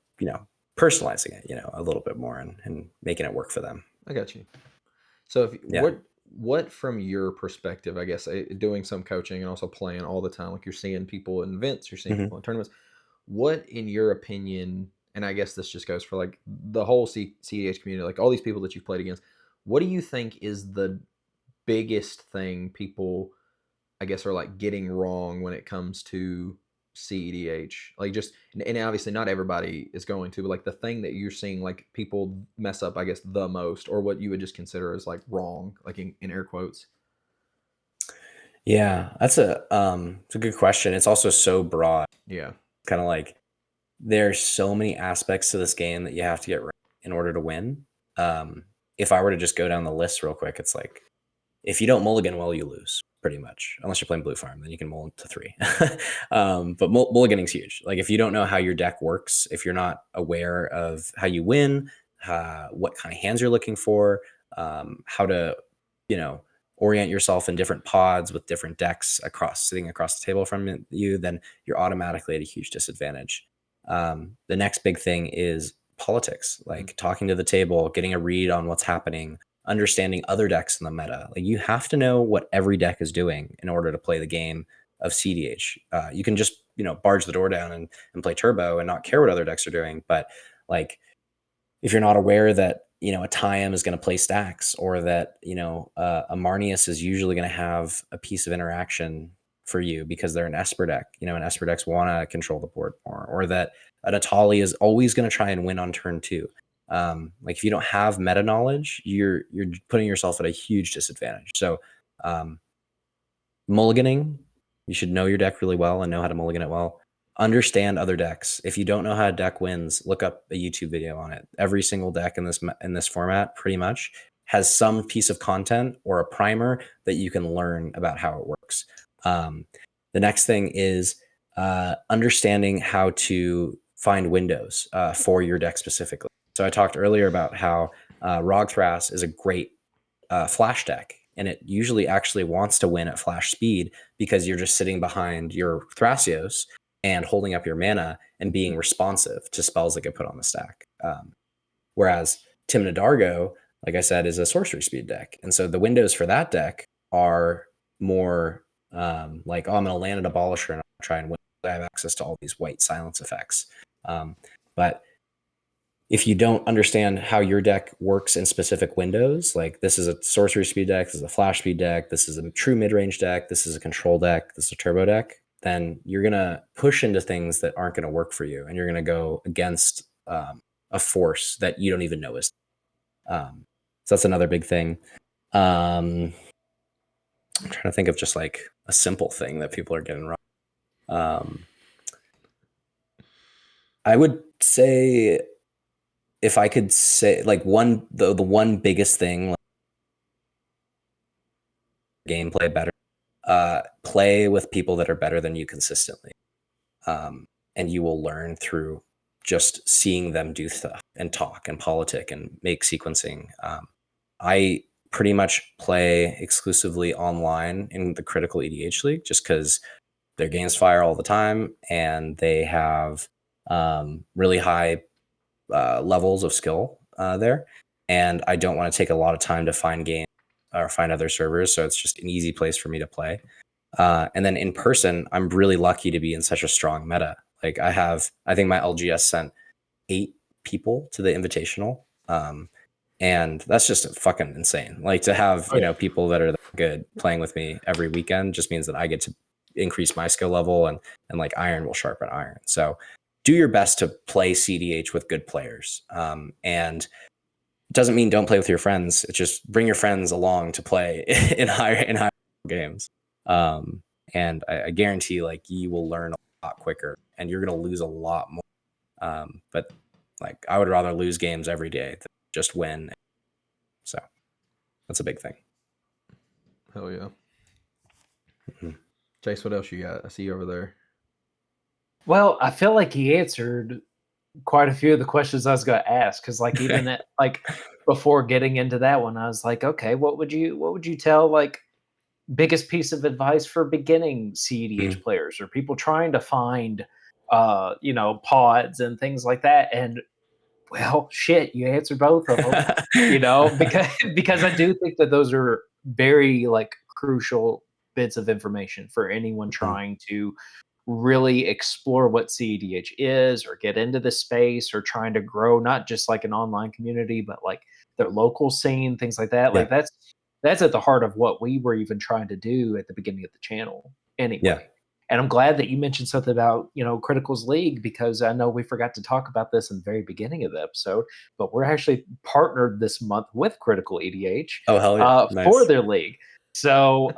personalizing it, a little bit more and making it work for them. I got you. So what from your perspective, I guess, doing some coaching and also playing all the time, like you're seeing people in events, you're seeing people in tournaments, what in your opinion, and I guess this just goes for like the whole cEDH community, like all these people that you've played against, what do you think is the biggest thing people, I guess, are like getting wrong when it comes to cEDH? Like just, and obviously not everybody is going to, but like the thing that you're seeing like people mess up, I guess, the most, or what you would just consider as like wrong, like in air quotes. Yeah, it's a good question. It's also so broad. Yeah. Kind of like there's so many aspects to this game that you have to get right in order to win. If I were to just go down the list real quick, it's like if you don't mulligan well, you lose pretty much. Unless you're playing blue farm, then you can mull to 3. But mulliganing's huge. Like if you don't know how your deck works, if you're not aware of how you win, what kind of hands you're looking for, how to, orient yourself in different pods with different decks sitting across the table from you, then you're automatically at a huge disadvantage. The next big thing is politics, like talking to the table, getting a read on what's happening, understanding other decks in the meta. Like you have to know what every deck is doing in order to play the game of cEDH. You can just, barge the door down and play turbo and not care what other decks are doing. But like, if you're not aware that, a Thyme is going to play stacks, or that, a Marnius is usually going to have a piece of interaction for you because they're an Esper deck, and Esper decks want to control the board more, or that an Atali is always going to try and win on turn 2. Like if you don't have meta knowledge, you're putting yourself at a huge disadvantage. So mulliganing, you should know your deck really well and know how to mulligan it well. Understand other decks. If you don't know how a deck wins, look up a YouTube video on it. Every single deck in this format pretty much has some piece of content or a primer that you can learn about how it works. The next thing is understanding how to find windows for your deck specifically. So I talked earlier about how Rogthras is a great flash deck, and it usually actually wants to win at flash speed because you're just sitting behind your Thrasios and holding up your mana and being responsive to spells that get put on the stack. Whereas Timna Dargo, like I said, is a sorcery speed deck. And so the windows for that deck are more like, I'm going to land an Abolisher and I'll try and win. I have access to all these white silence effects. But if you don't understand how your deck works in specific windows, like this is a sorcery speed deck, this is a flash speed deck, this is a true mid-range deck, this is a control deck, this is a turbo deck, then you're going to push into things that aren't going to work for you. And you're going to go against a force that you don't even know is. So that's another big thing. I'm trying to think of just like a simple thing that people are getting wrong. I would say, if I could say like the one biggest thing, like, gameplay better, play with people that are better than you consistently. And you will learn through just seeing them do stuff and talk and politic and make sequencing. I pretty much play exclusively online in the Critical EDH League just because their games fire all the time and they have really high levels of skill there. And I don't want to take a lot of time to find games or find other servers. So it's just an easy place for me to play. And then in person, I'm really lucky to be in such a strong meta. Like I think my LGS sent 8 people to the Invitational. And that's just fucking insane. Like to have, people that are that good playing with me every weekend just means that I get to increase my skill level and like iron will sharpen iron. So do your best to play cEDH with good players. And it doesn't mean don't play with your friends. It's just bring your friends along to play in higher games. And I guarantee like you will learn a lot quicker and you're going to lose a lot more. But like I would rather lose games every day than just win. So that's a big thing. Hell yeah. Mm-hmm. Chase, what else you got? I see you over there. Well, I feel like he answered quite a few of the questions I was going to ask. Cause like even at, like before getting into that one, I was like, okay, what would you tell like biggest piece of advice for beginning cEDH players or people trying to find, pods and things like that? And well, shit, you answered both of them, because I do think that those are very like crucial bits of information for anyone trying to really explore what cEDH is or get into the space or trying to grow not just like an online community, but like their local scene, things like that. Like that's at the heart of what we were even trying to do at the beginning of the channel anyway. Yeah. And I'm glad that you mentioned something about, Critical's League, because I know we forgot to talk about this in the very beginning of the episode, but we're actually partnered this month with Critical EDH Nice. for their league. So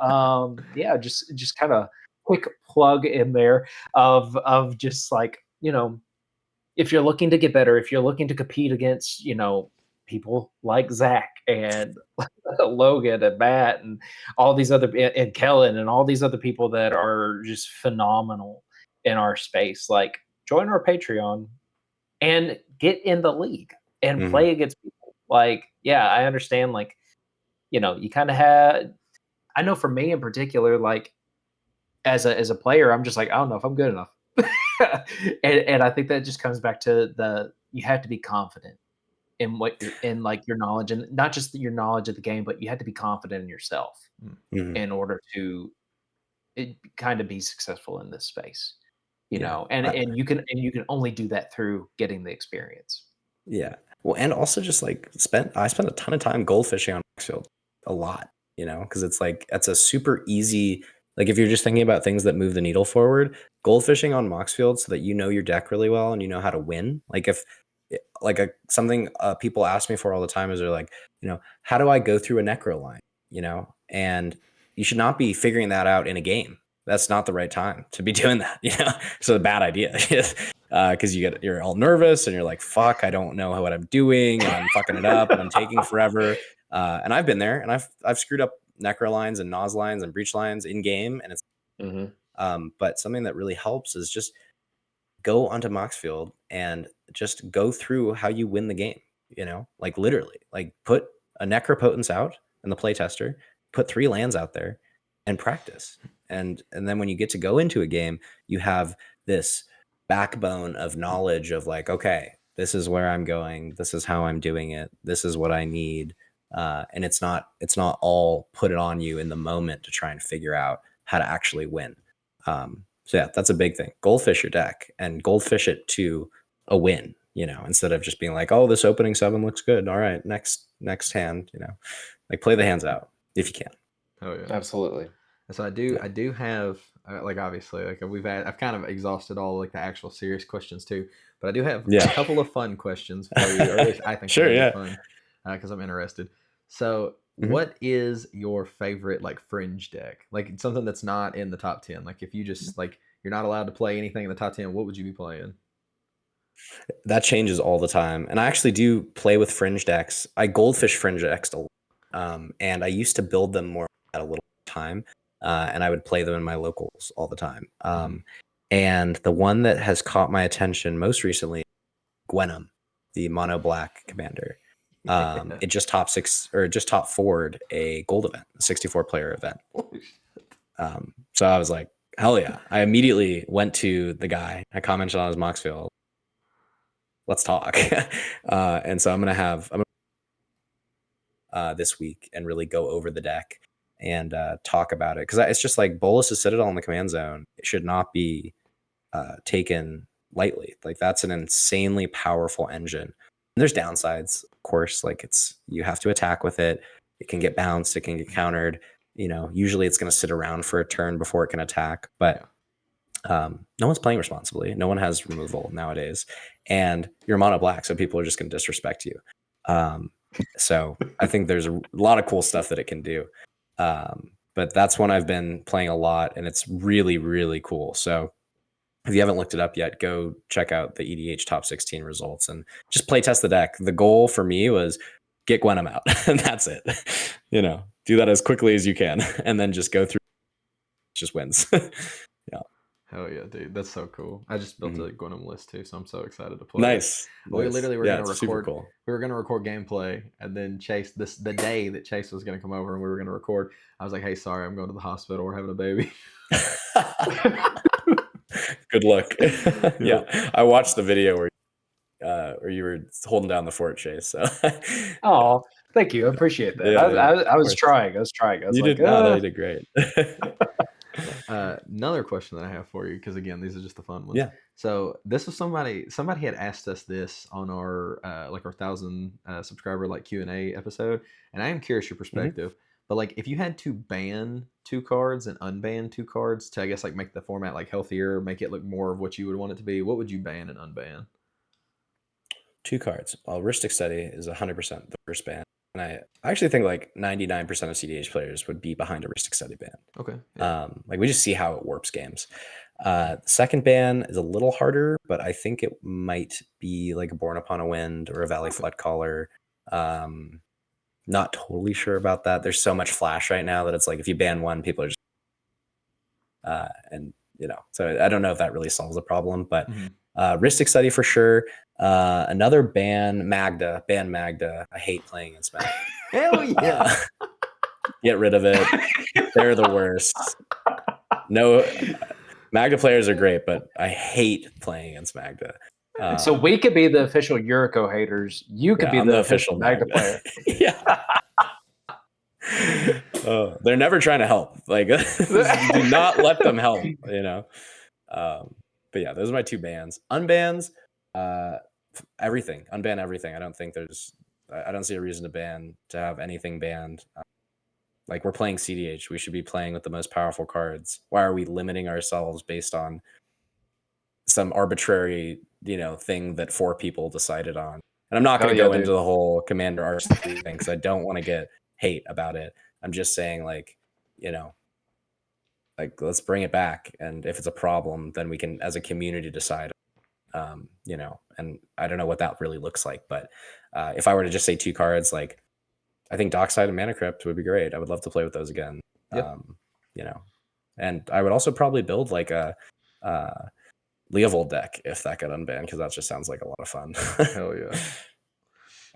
just kind of quick plug in there of just like, if you're looking to get better, if you're looking to compete against, people like Zach and Logan and Matt and all these other and Kellen and all these other people that are just phenomenal in our space, like join our Patreon and get in the league and play against people. Like, yeah, I understand. Like, you kind of had. I know for me in particular, like as a player, I'm just like I don't know if I'm good enough, and I think that just comes back to you have to be confident in what in like your knowledge, and not just your knowledge of the game, but you have to be confident in yourself in order to kind of be successful in this space, and you can only do that through getting the experience. Yeah. Well, and also just like I spent a ton of time goldfishing on Maxfield, a lot, because it's like that's a super easy. Like if you're just thinking about things that move the needle forward, goldfishing on Moxfield so that you know your deck really well and you know how to win. Like if something people ask me for all the time is they're like, how do I go through a necro line? And you should not be figuring that out in a game. That's not the right time to be doing that. It's a bad idea because you're all nervous and you're like, fuck, I don't know what I'm doing and I'm fucking it up and I'm taking forever. And I've been there and I've screwed up necro lines and Nos lines and breach lines in game. And it's but something that really helps is just go onto Moxfield and just go through how you win the game, like literally, like put a necropotence out in the playtester, put 3 lands out there and practice. And then when you get to go into a game, you have this backbone of knowledge of like, okay, this is where I'm going. This is how I'm doing it. This is what I need. And it's not all put it on you in the moment to try and figure out how to actually win. So yeah, that's a big thing. Goldfish your deck and goldfish it to a win, instead of just being like, oh, this opening 7 looks good. All right, next hand, like play the hands out if you can. Oh yeah, absolutely. So I do have like obviously like I've kind of exhausted all like the actual serious questions too, but I do have a couple of fun questions for you. Or at least I think sure, yeah, fun because I'm interested. So what is your favorite like fringe deck? Like something that's not in the top 10. Like if you just like you're not allowed to play anything in the top 10, what would you be playing? That changes all the time. And I actually do play with fringe decks. I goldfish fringe decks a lot. And I used to build them more at a little time. And I would play them in my locals all the time. And the one that has caught my attention most recently, Gwenum, the mono black commander. It just top 6 or just top 4'd a gold event, a 64 player event. So I was like, hell yeah. I immediately went to the guy. I commented on his mox field. Let's talk. And so I'm gonna this week and really go over the deck and talk about it, because it's just like Bolas' Citadel in the command zone. It should not be taken lightly. Like that's an insanely powerful engine. And there's downsides, of course. Like you have to attack with it. It can get bounced. It can get countered. Usually it's going to sit around for a turn before it can attack. But no one's playing responsibly. No one has removal nowadays, and you're mono black, so people are just going to disrespect you. So I think there's a lot of cool stuff that it can do. But that's one I've been playing a lot, and it's really, really cool. So if you haven't looked it up yet, go check out the EDH top 16 results and just play test the deck. The goal for me was get Gwenum out, and that's it. Do that as quickly as you can, and then just go through. Just wins. Yeah. Hell yeah, dude. That's so cool. I just built a Gwenum list too, so I'm so excited to play. Nice. We literally were going to record. Cool. We were going to record gameplay, and then the day that Chase was going to come over and we were going to record, I was like, "Hey, sorry, I'm going to the hospital. We're having a baby." Good luck. Yeah, I watched the video where you were holding down the fort, Chase. So. Oh, thank you. I appreciate that. I was trying. I was you like, you did great. Another question that I have for you, because again, these are just the fun ones. Yeah. So this was somebody had asked us this on our our 1,000 subscriber like Q&A episode, and I am curious your perspective. But like, if you had to ban 2 cards and unban 2 cards to, I guess, like make the format like healthier, make it look more of what you would want it to be, what would you ban and unban? 2 cards. Well, Heuristic Study is 100% the first ban. And I actually think like 99% of CDH players would be behind a Heuristic Study ban. Okay. Yeah. Like we just see how it warps games. The second ban is a little harder, but I think it might be like a Born Upon a Wind or a Valley Flood Caller. Not totally sure about that. There's so much flash right now that it's like if you ban one, people are just so I don't know if that really solves the problem, but Heuristic Study for sure. Another ban Magda. I hate playing against Magda. Hell yeah. Get rid of it. They're the worst. No, Magda players are great, but I hate playing against Magda. So we could be the official Yuriko haters. You could be the official Magda player. Yeah. They're never trying to help. Like, do not let them help. But yeah, those are my 2 bans. Unbans, everything. Unban everything. I don't see a reason to have anything banned. Like, we're playing CDH. We should be playing with the most powerful cards. Why are we limiting ourselves based on some arbitrary, thing that 4 people decided on? And I'm not going to go into the whole Commander RC thing, because I don't want to get hate about it. I'm just saying, like, like, let's bring it back. And if it's a problem, then we can, as a community, decide, and I don't know what that really looks like. But if I were to just say 2 cards, like, I think Dockside and Mana Crypt would be great. I would love to play with those again. Yep. And I would also probably build like a Leovold deck if that got unbanned, because that just sounds like a lot of fun. Hell yeah.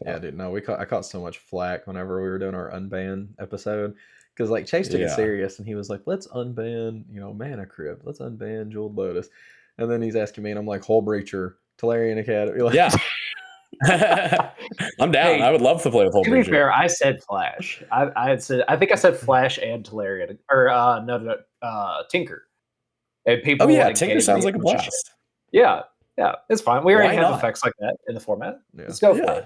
Yeah, dude. No, I caught so much flack whenever we were doing our unban episode, because like Chase took it serious and he was like, "Let's unban, Mana Crypt. Let's unban Jeweled Lotus," and then he's asking me, and I'm like, "Hull Breacher, Tolarian Academy." Like, yeah. I'm down. I would love to play with Hull Breacher. To be fair, I said Flash. I think I said Flash and Tolarian, or Tinker. And people. Oh yeah, Tinker sounds like a blast. Yeah, it's fine. We already have effects like that in the format. Yeah. Let's go for it.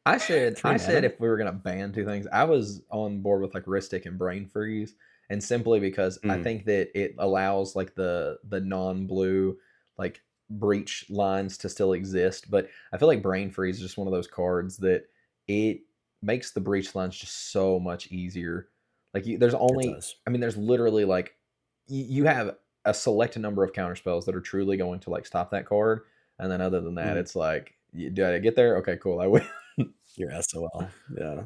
I said if we were gonna ban 2 things, I was on board with like Heuristic and Brain Freeze, and simply because I think that it allows like the non-blue like breach lines to still exist. But I feel like Brain Freeze is just one of those cards that it makes the breach lunge just so much easier. Like there's only, I mean, there's literally like you have a selected number of counter spells that are truly going to like stop that card, and then other than that, it's like, did I get there? Okay, cool, I win. You're SOL. Yeah.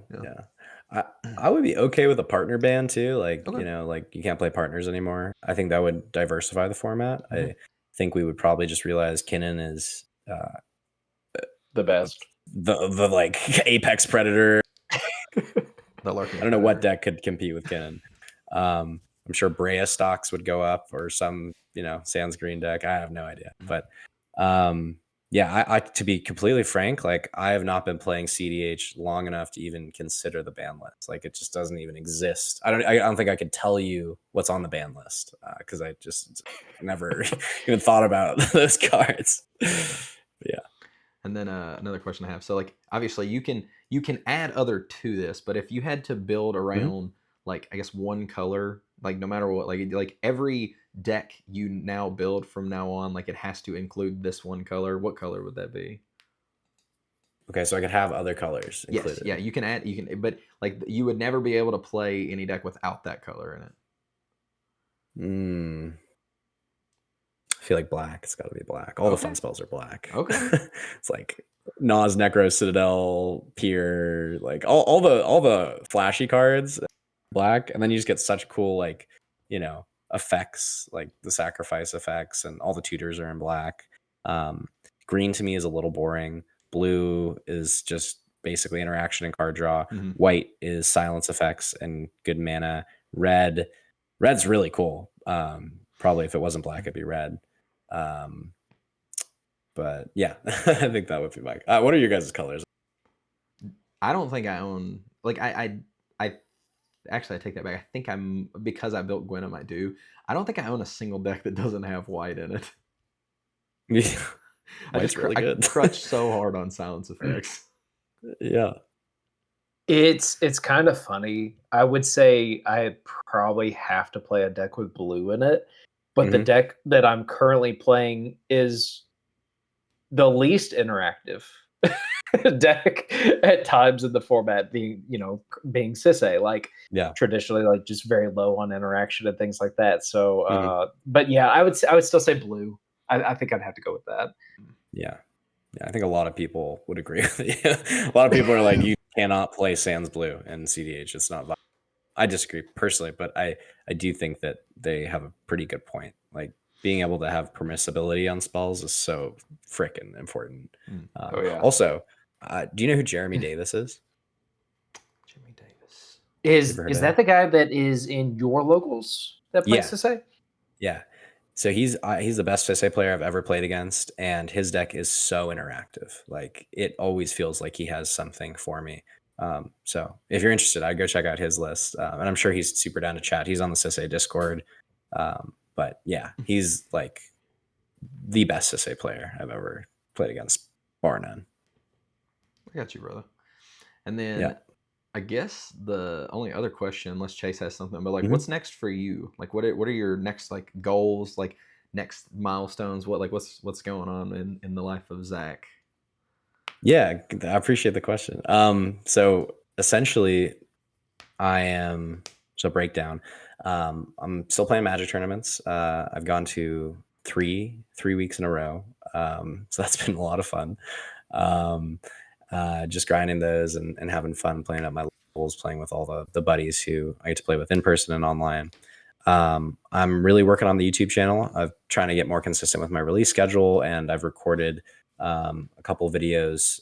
I would be okay with a partner ban too. Like, you know, like you can't play partners anymore. I think that would diversify the format. I think we would probably just realize Kinnan is the best. The like apex predator. I don't know what deck could compete with Kinnan. I'm sure Brea stocks would go up, or some, you know, Sans green deck. I have no idea. But yeah, I to be completely frank, like I have not been playing cEDH long enough to even consider the ban list. Like it just doesn't even exist. I don't think I could tell you what's on the ban list because I just never even thought about those cards. Yeah. And then another question I have. So like obviously you can add other to this, but if you had to build around like I guess one color, like no matter what, like every deck you now build from now on, like it has to include this one color, what color would that be? Okay, so I could have other colors included. Yes, yeah, you can add, but like you would never be able to play any deck without that color in it. I feel like black. It's got to be black. All the fun spells are black. Okay. It's like Nas, Necro, Citadel, Pier, like all the flashy cards, black, and then you just get such cool, like, you know, effects, like the sacrifice effects, and all the tutors are in black. Green to me is a little boring. Blue is just basically interaction and card draw. White is silence effects and good mana. Red's really cool. Probably if it wasn't black, it'd be red. But yeah, I think that would be my. What are your guys' colors? I don't think I own, like I actually I take that back. I think because I built Gwenem, I do. I don't think I own a single deck that doesn't have white in it. Yeah, I crutch so hard on silence effects. Yeah. It's kind of funny. I would say I probably have to play a deck with blue in it, but the deck that I'm currently playing is the least interactive deck at times in the format, being Sisse, like traditionally like just very low on interaction and things like that. So but yeah, I would still say blue. I think I'd have to go with that. Yeah, I think a lot of people would agree with you. A lot of people are like, you cannot play Sans Blue and cEDH. It's not viable. I disagree personally, but I do think that they have a pretty good point. Like being able to have permissibility on spells is so freaking important. Also, do you know who Jeremy Davis is? Jeremy Davis. Is that the guy that is in your locals that plays Sisse? Yeah. So he's the best Sisse player I've ever played against, and his deck is so interactive. Like it always feels like he has something for me. So if you're interested, I'd go check out his list. And I'm sure he's super down to chat. He's on the Sisse Discord. But yeah, he's like the best Sisse player I've ever played against, bar none. I got you, brother. And then I guess the only other question, unless Chase has something, but like what's next for you? Like what are your next like goals, like next milestones? What's going on in the life of Zach? Yeah, I appreciate the question. So essentially breakdown. I'm still playing Magic tournaments. I've gone to three weeks in a row. So that's been a lot of fun. Just grinding those and having fun playing at my levels, playing with all the buddies who I get to play with in person and online. I'm really working on the YouTube channel. I'm trying to get more consistent with my release schedule, and I've recorded a couple videos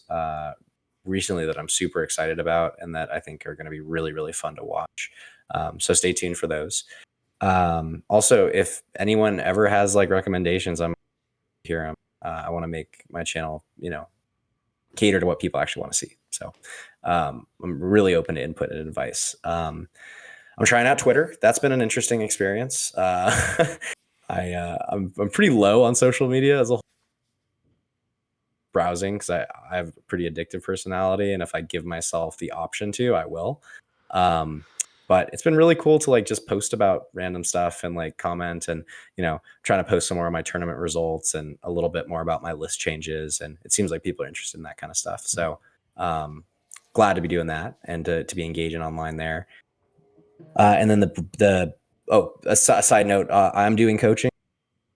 recently that I'm super excited about and that I think are going to be really, really fun to watch. So stay tuned for those. Also, if anyone ever has like recommendations, I'm here. I want to make my channel, cater to what people actually want to see. So I'm really open to input and advice. I'm trying out Twitter. That's been an interesting experience. I'm pretty low on social media as a whole. Browsing, because I have a pretty addictive personality, and if I give myself the option to, I will. But it's been really cool to like just post about random stuff and like comment, and trying to post some more of my tournament results and a little bit more about my list changes, and it seems like people are interested in that kind of stuff. So glad to be doing that and to be engaging online there. And then a side note, I'm doing coaching.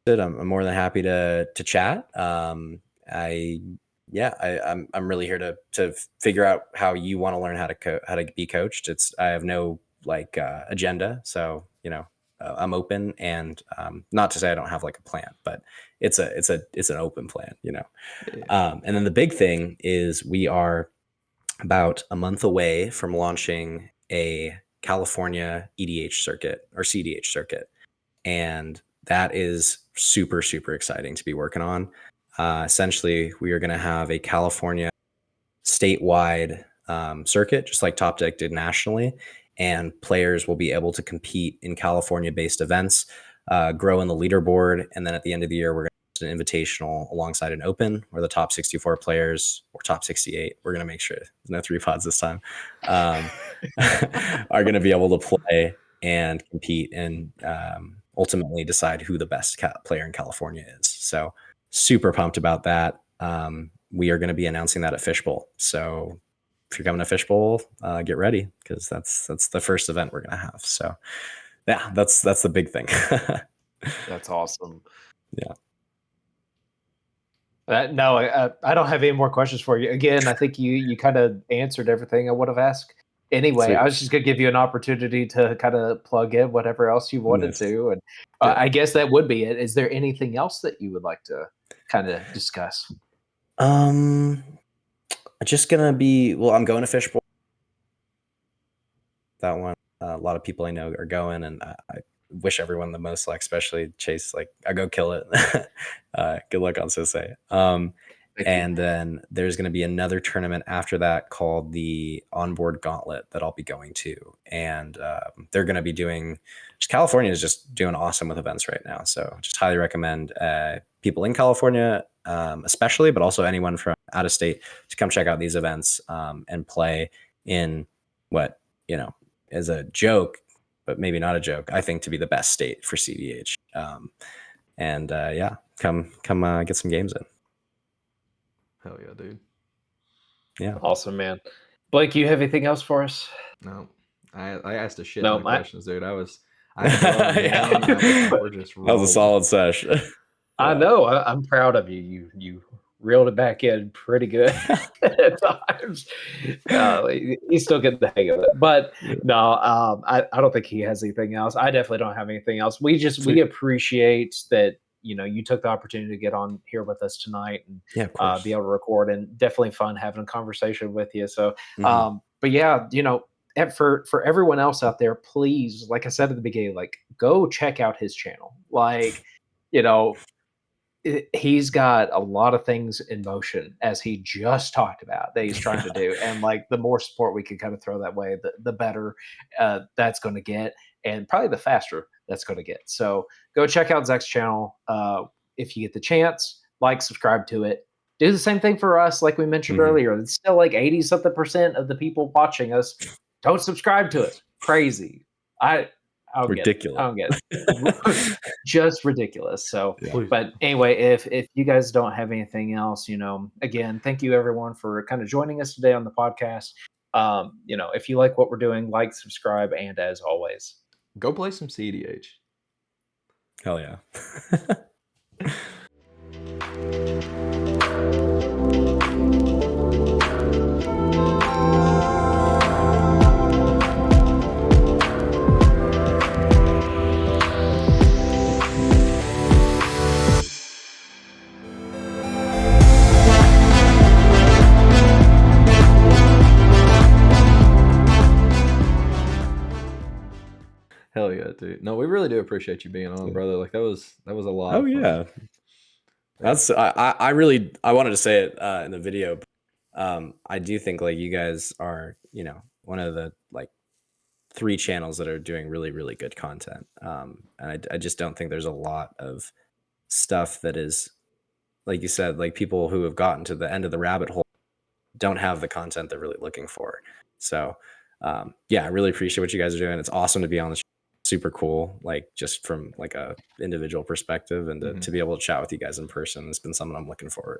I'm more than happy to chat. I'm really here to figure out how you want to learn how to be coached. I have no agenda, so I'm open, and not to say I don't have like a plan, but it's an open plan, Yeah. And then the big thing is we are about a month away from launching a California EDH circuit or cEDH circuit. And that is super, super exciting to be working on. Essentially, we are going to have a California statewide circuit, just like Topdeck did nationally. And players will be able to compete in California-based events, grow in the leaderboard. And then at the end of the year, we're going to do an invitational alongside an open where the top 64 players, or top 68, we're going to make sure there's no 3 pods this time, are going to be able to play and compete and ultimately decide who the best player in California is. So super pumped about that. We are going to be announcing that at Fishbowl. So if you're coming to Fishbowl, get ready, because that's the first event we're going to have. So yeah, that's the big thing. That's awesome. Yeah. No, I don't have any more questions for you. Again, I think you kind of answered everything I would have asked. Anyway, Sweet. I was just going to give you an opportunity to kind of plug in whatever else you wanted to. And I guess that would be it. Is there anything else that you would like to kind of discuss? Just going to be, I'm going to Fishbowl. That one, a lot of people I know are going, and I wish everyone the most luck, especially Chase. I go kill it. Good luck on Sose. And then there's going to be another tournament after that called the Onboard Gauntlet that I'll be going to. And they're going to be doing, California is just doing awesome with events right now. So just highly recommend people in California, especially, but also anyone from out of state, to come check out these events and play in what, as a joke, but maybe not a joke, I think to be the best state for cEDH. Come get some games in. Hell yeah, dude. Yeah. Awesome, man. Blake, you have anything else for us? No. I asked a shit ton of questions, dude. We're just rolling. That was a solid sesh. I know. I'm proud of you. You reeled it back in pretty good at times. He's still getting the hang of it. But no, I don't think he has anything else. I definitely don't have anything else. We appreciate that you took the opportunity to get on here with us tonight and be able to record, and definitely fun having a conversation with you. So, but yeah, for everyone else out there, please, like I said at the beginning, go check out his channel. He's got a lot of things in motion, as he just talked about, that he's trying to do. And the more support we can kind of throw that way, the better that's going to get, and probably the faster that's going to get. So go check out Zach's channel. If you get the chance, subscribe to it. Do the same thing for us. Like we mentioned earlier, it's still 80-something% of the people watching us don't subscribe to it. Crazy. I don't get it. Just ridiculous. So, but anyway, if you guys don't have anything else, again, thank you everyone for kind of joining us today on the podcast. If you like what we're doing, subscribe, and as always, go play some cEDH. Hell yeah. Hell yeah, dude. No, we really do appreciate you being on, brother. That was a lot. Oh yeah. That's I wanted to say it in the video. I do think you guys are, one of the 3 channels that are doing really, really good content. And I just don't think there's a lot of stuff that is, like you said, people who have gotten to the end of the rabbit hole don't have the content they're really looking for. So I really appreciate what you guys are doing. It's awesome to be on the show. super cool, like just from like a individual perspective, and to be able to chat with you guys in person has been something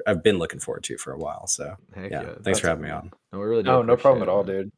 I've been looking forward to for a while. So Heck yeah, thanks for having me on. No, we really do. No problem appreciate at it, all, man. dude.